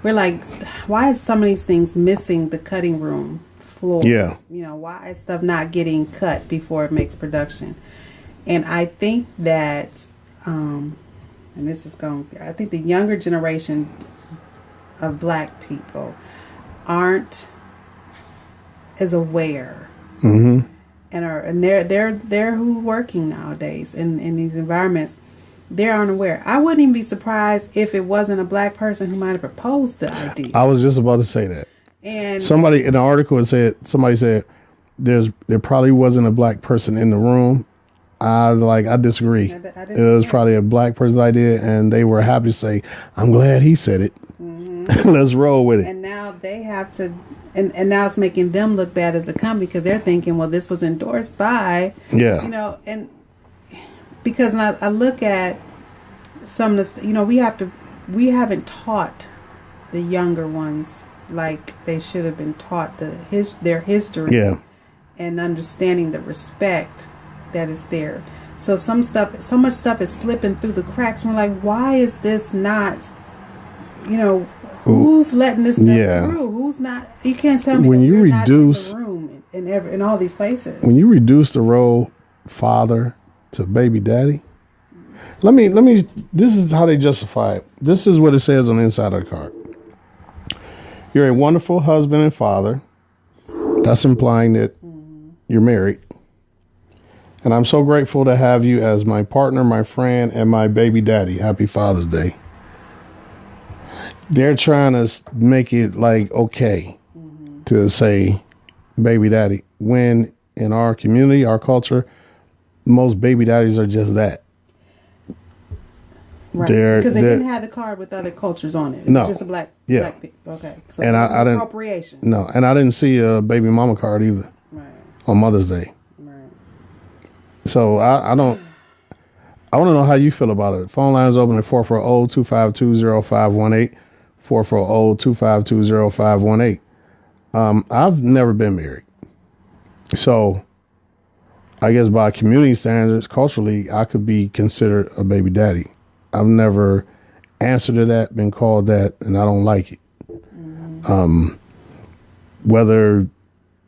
we're like, why is some of these things missing the cutting room floor? Yeah. Why is stuff not getting cut before it makes production? And I think that, and I think the younger generation of black people aren't as aware. Mm-hmm. And they're who's working nowadays in these environments. They're unaware. I wouldn't even be surprised if it wasn't a black person who might have proposed the idea. I was just about to say that. And somebody in the article said there probably wasn't a black person in the room. I disagree. It was probably a black person's idea, and they were happy to say, "I'm glad he said it. Mm-hmm. Let's roll with it." And now they have to, and now it's making them look bad as a company because they're thinking, "Well, this was endorsed by," and because when I look at some of the, we haven't taught the younger ones like they should have been taught their history, and understanding the respect that is there. So so much stuff is slipping through the cracks. We're like, why is this not? Who's letting this stuff through? Who's not? You can't tell me when you reduce not in the room in all these places. When you reduce the role father to baby daddy, let me. This is how they justify it. This is what it says on the inside of the card. You're a wonderful husband and father. That's implying that you're married. And I'm so grateful to have you as my partner, my friend, and my baby daddy. Happy Father's Day. They're trying to make it like okay to say baby daddy, when in our community, our culture, most baby daddies are just that. Right, because they didn't have the card with other cultures on it. It's just a black people. Okay, so and I didn't appropriation. No, and I didn't see a baby mama card either. Right. On Mother's Day. Right. So I want to know how you feel about it. Phone lines open at 440-252-0518. 440-252-0518. I've never been married, so I guess by community standards, culturally, I could be considered a baby daddy. I've never answered to that, been called that, and I don't like it. Mm-hmm. Whether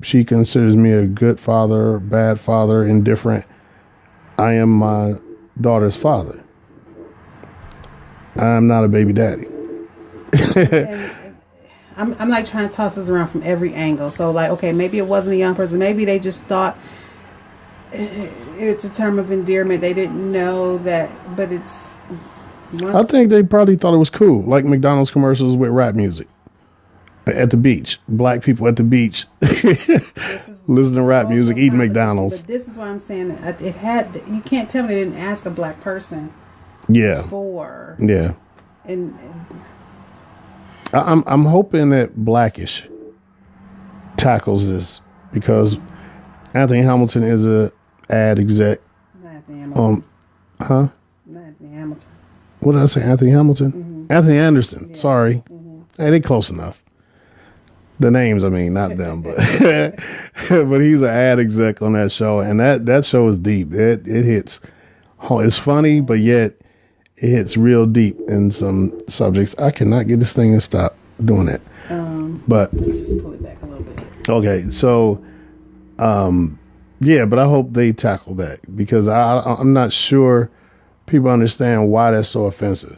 she considers me a good father, bad father, indifferent, I am my daughter's father. I'm not a baby daddy. I'm like trying to toss this around from every angle. So like, okay, maybe it wasn't a young person. Maybe they just thought it's a term of endearment. They didn't know that, but it's. I think they probably thought it was cool, like McDonald's commercials with rap music at the beach. Black people at the beach listen to rap music, eating McDonald's. But this is what I'm saying. It had. You can't tell me they didn't ask a black person. Yeah. Before. Yeah. And I'm hoping that Blackish tackles this, because Anthony Hamilton is a ad exec. Anthony Hamilton. Huh? Anthony Hamilton. What did I say? Anthony Hamilton? Mm-hmm. Anthony Anderson. Yeah. Sorry. Mm-hmm. Hey, they close enough. The names, I mean, not them, but but he's an ad exec on that show, and that show is deep. It hits. It's funny, but yet it hits real deep in some subjects. I cannot get this thing to stop doing that. But let's just pull it back a little bit. Okay, so Yeah, but I hope they tackle that because I'm not sure people understand why that's so offensive.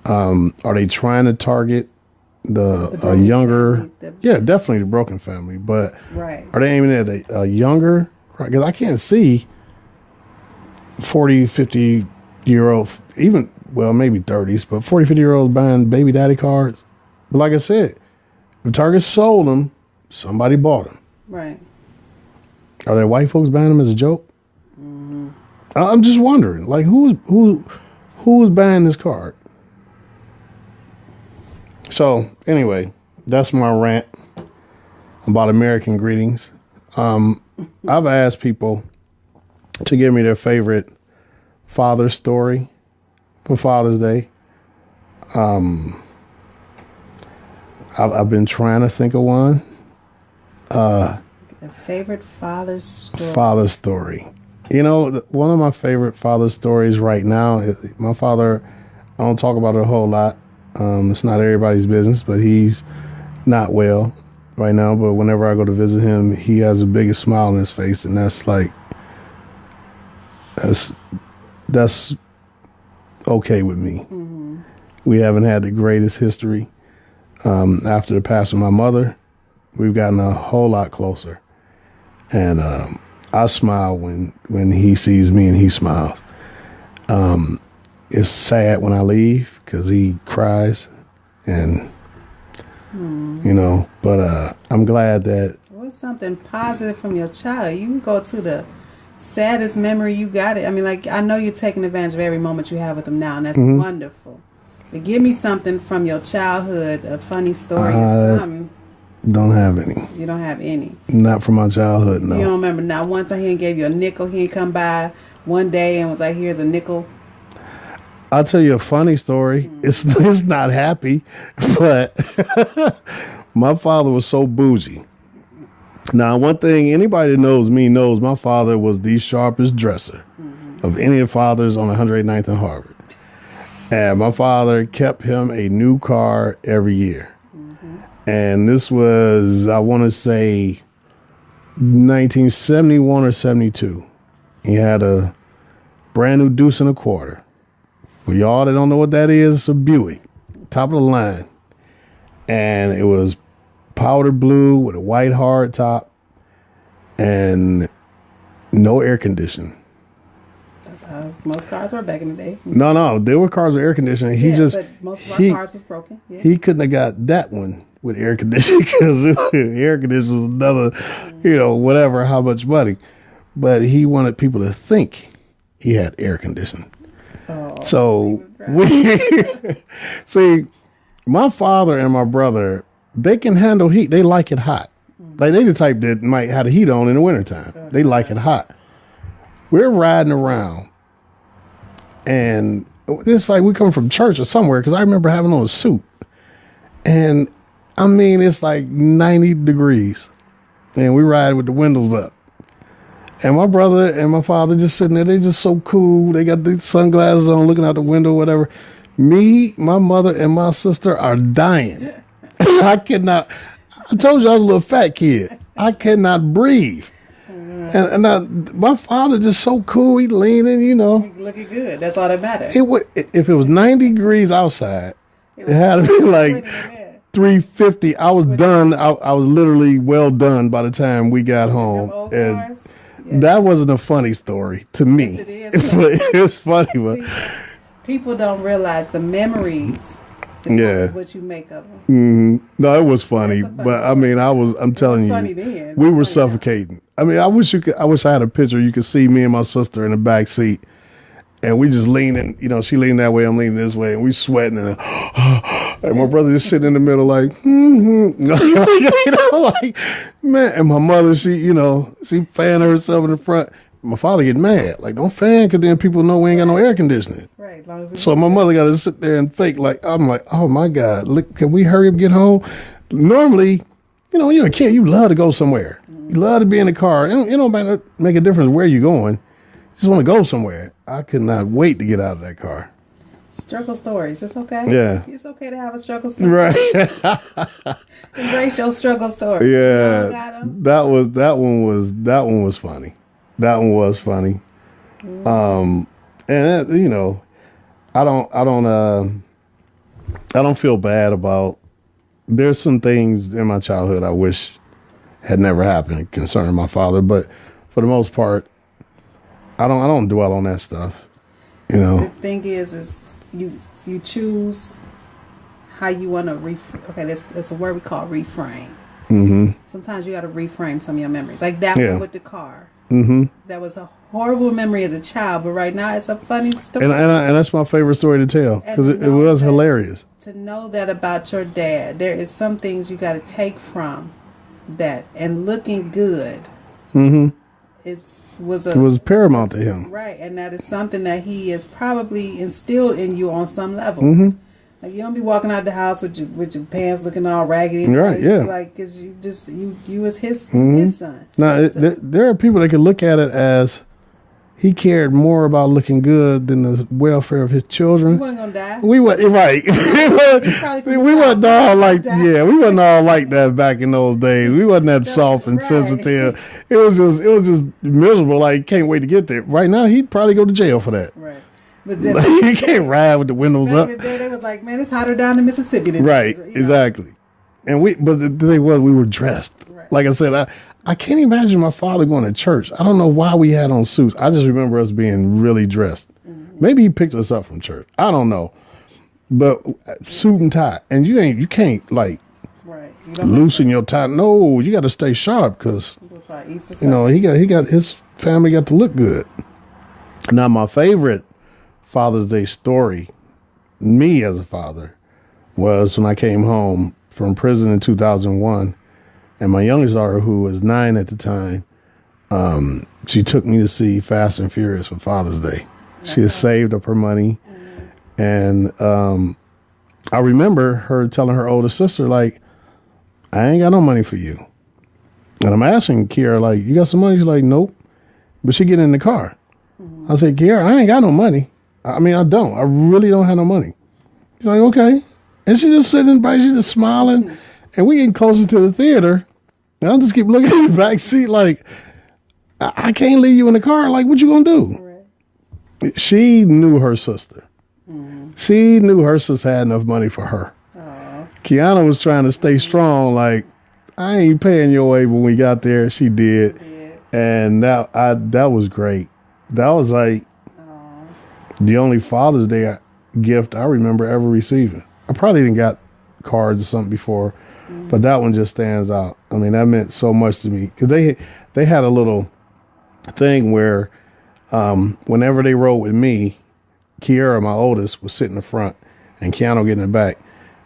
Are they trying to target the younger? Yeah, definitely the broken family. But are they aiming at a younger? Because I can't see 40, 50-year-old, even, well, maybe 30s, but 40, 50-year-olds buying baby daddy cards. But like I said, if Target sold them, somebody bought them. Right. Are there white folks buying them as a joke? Mm-hmm. I'm just wondering, like, who's buying this card? So, anyway, that's my rant about American greetings. I've asked people to give me their favorite father story for Father's Day. I've been trying to think of one. A favorite father's story. Father's story. You know, one of my favorite father stories right now is my father. I don't talk about it a whole lot. It's not everybody's business, but he's not well right now. But whenever I go to visit him, he has the biggest smile on his face, and that's okay with me. Mm-hmm. We haven't had the greatest history. After the passing of my mother, we've gotten a whole lot closer. And I smile when he sees me and he smiles. It's sad when I leave because he cries and, you know, but I'm glad that. What's something positive from your child? You can go to the saddest memory you got it. I mean, like, I know you're taking advantage of every moment you have with them now, and that's wonderful. But give me something from your childhood, a funny story or something. Don't have any. You don't have any? Not from my childhood, no. You don't remember not once he gave you a nickel? He came by one day and was like, here's a nickel. I'll tell you a funny story. It's not happy, but my father was so bougie. Now, one thing anybody that knows me knows my father was the sharpest dresser of any of the fathers on 189th and Harvard. And my father kept him a new car every year. And this was, I want to say, 1971 or 72. He had a brand new Deuce and a Quarter. For y'all that don't know what that is, it's a Buick, top of the line. And it was powder blue with a white hard top and no air conditioning. That's how most cars were back in the day. No, there were cars with air conditioning. But most of our cars was broken. Yeah. He couldn't have got that one with air conditioning because air conditioning was another, whatever, how much money. But he wanted people to think he had air conditioning. Oh, so see, my father and my brother, they can handle heat. They like it hot. Like they the type that might have the heat on in the wintertime. They like it hot. We're riding around, and it's like we come from church or somewhere because I remember having on a suit, and I mean it's like 90 degrees, and we ride with the windows up. And my brother and my father just sitting there. They just so cool. They got the sunglasses on, looking out the window, whatever. Me, my mother, and my sister are dying. I cannot. I told you I was a little fat kid. I cannot breathe. And my father just so cool. He leaning, Looking good. That's all that matters. If it was 90 degrees outside, it had to be like 350. I was done. I was literally well done by the time we got home. And that wasn't a funny story to me. Yes, it is. But it's funny. But people don't realize the memories. Is what you make of them. Mm-hmm. No, it was funny, but I mean, I'm telling you, we were suffocating. I mean, I wish I had a picture. You could see me and my sister in the back seat, and we just leaning. She leaning that way, I'm leaning this way, and we sweating, and my brother just sitting in the middle, like, like, man. And my mother, she fanning herself in the front. My father get mad, like, don't fan, because then people know we ain't got no air conditioning. Right. So my mother got to sit there and fake, like, I'm like, oh my God, look, can we hurry up and get home? Normally, you're a kid, you love to go somewhere. You love to be in the car. It don't make a difference where you're going. You just want to go somewhere. I could not wait to get out of that car. Struggle stories. It's okay. Yeah. It's okay to have a struggle story. Right. Embrace your struggle story. Yeah. That one was funny. That one was funny. And you know, I don't feel bad about. There's some things in my childhood I wish had never happened concerning my father, but for the most part, I don't dwell on that stuff. You know. The thing is you choose how you want to okay, that's a word we call reframe. Mm-hmm. Sometimes you got to reframe some of your memories, like that one with the car. Mm-hmm. That was a horrible memory as a child, but right now it's a funny story. And that's my favorite story to tell because it was hilarious. To know that about your dad, there is some things you got to take from that, and looking good. Mm-hmm. It was paramount to him, right? And that is something that he has probably instilled in you on some level. Mm-hmm. Like, you don't be walking out the house with your pants looking all raggedy, right? Yeah, like because you was his son. Now there are people that can look at it as he cared more about looking good than the welfare of his children. He wasn't gonna die. We wasn't right. we wasn't all like we wasn't all like that back in those days. We wasn't that soft and sensitive. It was just miserable. Like, can't wait to get there. Right now, he'd probably go to jail for that. Right. But then, you can't ride with the windows up. They was like, man, it's hotter down in Mississippi than right. Exactly. And but the thing was, we were dressed. Right. Like I said, I can't imagine my father going to church. I don't know why we had on suits. I just remember us being really dressed. Mm-hmm. Maybe he picked us up from church. I don't know. But suit and tie. And you can't like loosen your tie. No, you got to stay sharp because you know he got his family got to look good. Now my favorite Father's Day story, me as a father, was when I came home from prison in 2001. And my youngest daughter, who was 9 at the time, she took me to see Fast and Furious for Father's Day. She had saved up her money. And I remember her telling her older sister, like, I ain't got no money for you. And I'm asking Kiara, like, you got some money? She's like, nope. But she get in the car. I said, Kiara, I ain't got no money. I mean, I don't. I really don't have no money. She's like, okay. And she just sitting by, she just smiling. And we getting closer to the theater. And I just keep looking at the back seat like, I can't leave you in the car. Like, what you gonna do? Right. She knew her sister. She knew her sister had enough money for her. Kiana was trying to stay strong. Like, I ain't paying your way when we got there. She did. And that was great. That was like the only Father's Day gift I remember ever receiving. I probably didn't got cards or something before, but that one just stands out. I mean, that meant so much to me because they had a little thing where whenever they rode with me, Kiara, my oldest, was sitting in the front and Keanu get in the back.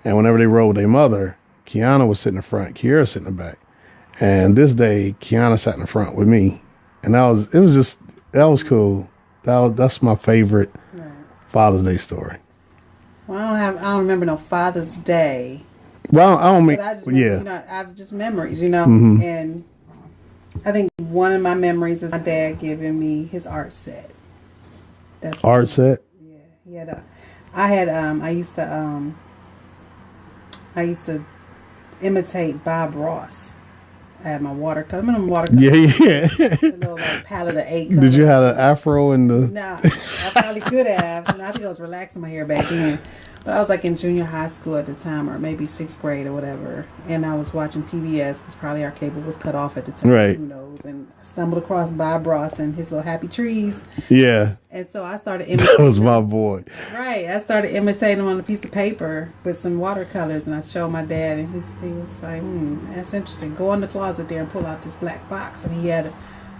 And whenever they rode with their mother, Kiana was sitting in the front, Kiara sitting in the back. And this day, Kiana sat in the front with me, and that was cool. That's my favorite Father's Day story. Well, I don't remember no Father's Day. Well, I don't mean, I have just memories, and I think one of my memories is my dad giving me his art set. That's art set. Yeah, he had I used to imitate Bob Ross. I had my watercolor. Yeah. A little like palette of 8 colors. Did you have an afro in the? No, I probably could have. I think I was relaxing my hair back then. But I was like in junior high school at the time, or maybe 6th grade or whatever. And I was watching PBS because probably our cable was cut off at the time. Right. Who knows? And I stumbled across Bob Ross and his little happy trees. Yeah. And so I started imitating. That was my boy. Right. I started imitating him on a piece of paper with some watercolors, and I showed my dad, and he was like, that's interesting. Go in the closet there and pull out this black box. And he had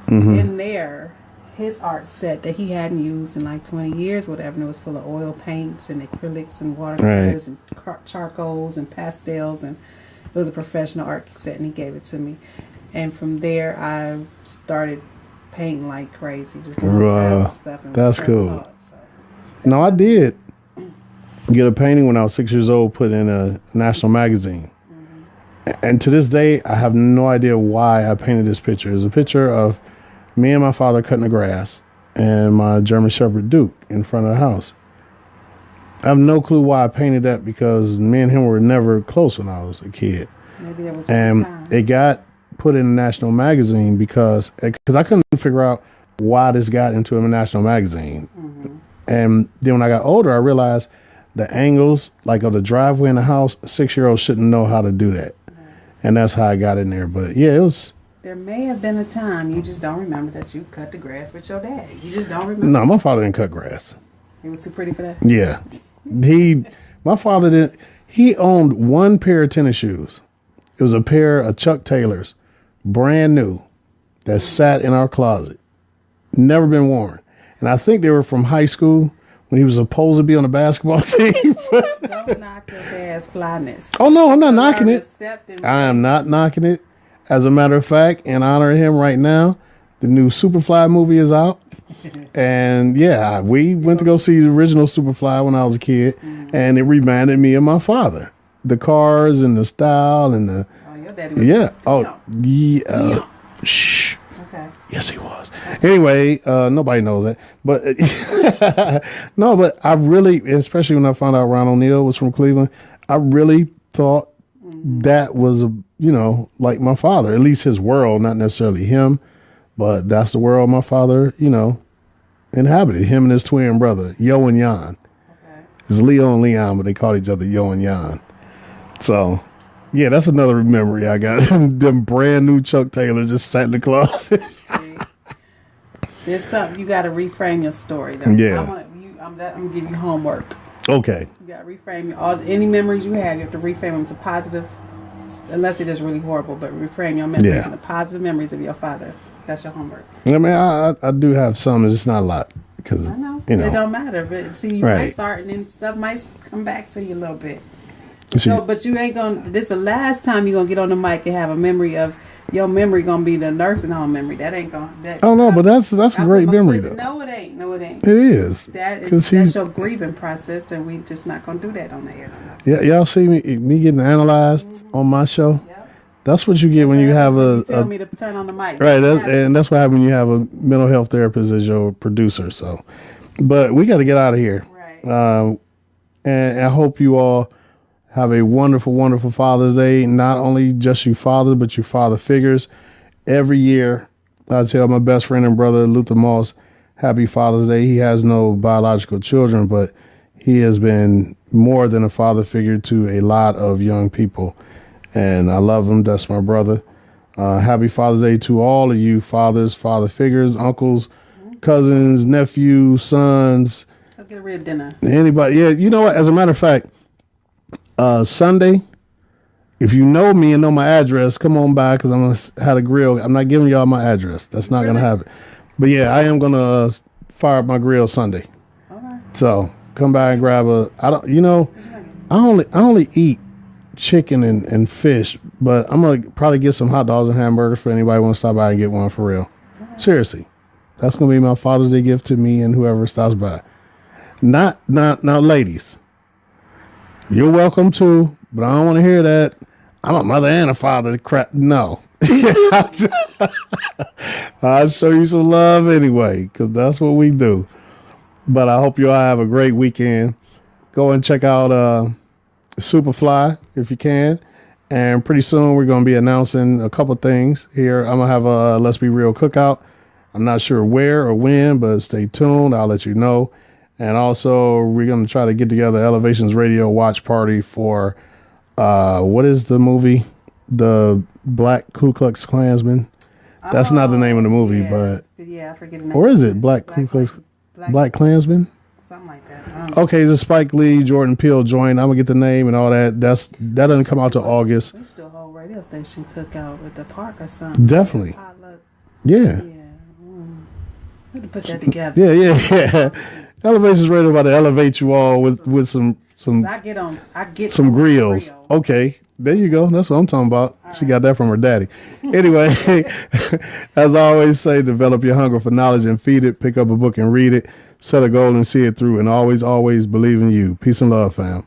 in there his art set that he hadn't used in like 20 years, whatever. And it was full of oil paints and acrylics and watercolors and charcoals and pastels. And it was a professional art set, and he gave it to me. And from there, I started painting like crazy. Just doing stuff. And that's cool. No, I did get a painting when I was 6 years old, put in a national magazine. And to this day, I have no idea why I painted this picture. It's a picture of me and my father cutting the grass and my German Shepherd Duke in front of the house. I have no clue why I painted that because me and him were never close when I was a kid. Maybe there was and one time. it got put in a national magazine because I couldn't figure out why this got into a national magazine. Mm-hmm. And then when I got older, I realized the angles, like of the driveway in the house, a 6-year-old shouldn't know how to do that. Right. And that's how I got in there. But yeah, it was. There may have been a time you just don't remember that you cut the grass with your dad. You just don't remember. No, my father didn't cut grass. He was too pretty for that? Yeah. My father didn't. He owned one pair of tennis shoes. It was a pair of Chuck Taylors, brand new, that sat in our closet. Never been worn. And I think they were from high school when he was supposed to be on the basketball team. Don't knock your dad's flyness. Oh, no, I'm not knocking it. I am not knocking it. As a matter of fact, in honor of him right now, the new Superfly movie is out. And yeah, we went to go see the original Superfly when I was a kid. And it reminded me of my father. The cars and the style and the. Oh, your daddy was. Yeah. Oh, yeah. Shh. Okay. Yes, he was. Anyway, nobody knows that. But no, but I really, especially when I found out Ron O'Neal was from Cleveland, I really thought that was, like my father, at least his world, not necessarily him, but that's the world my father, inhabited. Him and his twin brother, Yo and Jan. Okay. It's Leo and Leon, but they called each other Yo and Jan. So, yeah, that's another memory I got. Them brand new Chuck Taylors just sat in the closet. There's something you got to reframe your story, though. Yeah. I'm gonna give you homework. Okay. You got to reframe any memories you have. You have to reframe them to positive, unless it is really horrible. But reframe your memories into positive memories of your father. That's your homework. I mean, I do have some. It's just not a lot because I know. It don't matter. But see, you might start, and then stuff might come back to you a little bit. No, but you ain't gonna. This is the last time you're gonna get on the mic and have a memory of your memory. Gonna be the nursing home memory. That ain't gonna. Oh no, but that's a great memory though. No, it ain't. No, it ain't. It is. That's your grieving process, and we just not gonna do that on the air. Yeah, y'all see me getting analyzed on my show. Yep. That's what you get when you have a. Tell me to turn on the mic. Right, and that's what happens when you have a mental health therapist as your producer. So, but we got to get out of here. Right. And I hope you all have a wonderful, wonderful Father's Day. Not only just you fathers, but you father figures. Every year, I tell my best friend and brother, Luther Moss, Happy Father's Day. He has no biological children, but he has been more than a father figure to a lot of young people. And I love him. That's my brother. Happy Father's Day to all of you fathers, father figures, uncles, cousins, nephews, sons. I'll get a rib dinner. Anybody. Yeah, you know what? As a matter of fact, Sunday, if you know me and know my address, come on by because I'm going to have a grill. I'm not giving y'all my address. That's not going to happen. But yeah, I am going to fire up my grill Sunday. Okay. So come by and grab I only eat chicken and fish, but I'm going to probably get some hot dogs and hamburgers for anybody who wants to stop by and get one for real. Okay. Seriously. That's going to be my Father's Day gift to me and whoever stops by. Not ladies. You're welcome too, but I don't want to hear that. I'm a mother and a father. Crap. No. I'll show you some love anyway, because that's what we do. But I hope you all have a great weekend. Go and check out Superfly if you can. And pretty soon we're going to be announcing a couple things here. I'm going to have a Let's Be Real cookout. I'm not sure where or when, but stay tuned. I'll let you know. And also, we're going to try to get together Elevations Radio watch party for, what is the movie? The Black Ku Klux Klansman. That's not the name of the movie, but... Yeah, I forget the name. Or is it Black Ku Klux... Black Klansman? Something like that. Okay, it's a Spike Lee, Jordan Peele joint. I'm going to get the name and all that. That doesn't come out till August. We still whole radio station took out with the park or something. Definitely. Yeah. We had to put that together. Yeah. Elevations Radio about to elevate you all with some I get some grills. Okay, there you go. That's what I'm talking about. All she got that from her daddy. Anyway, as I always say, develop your hunger for knowledge and feed it. Pick up a book and read it. Set a goal and see it through. And always, always believe in you. Peace and love, fam.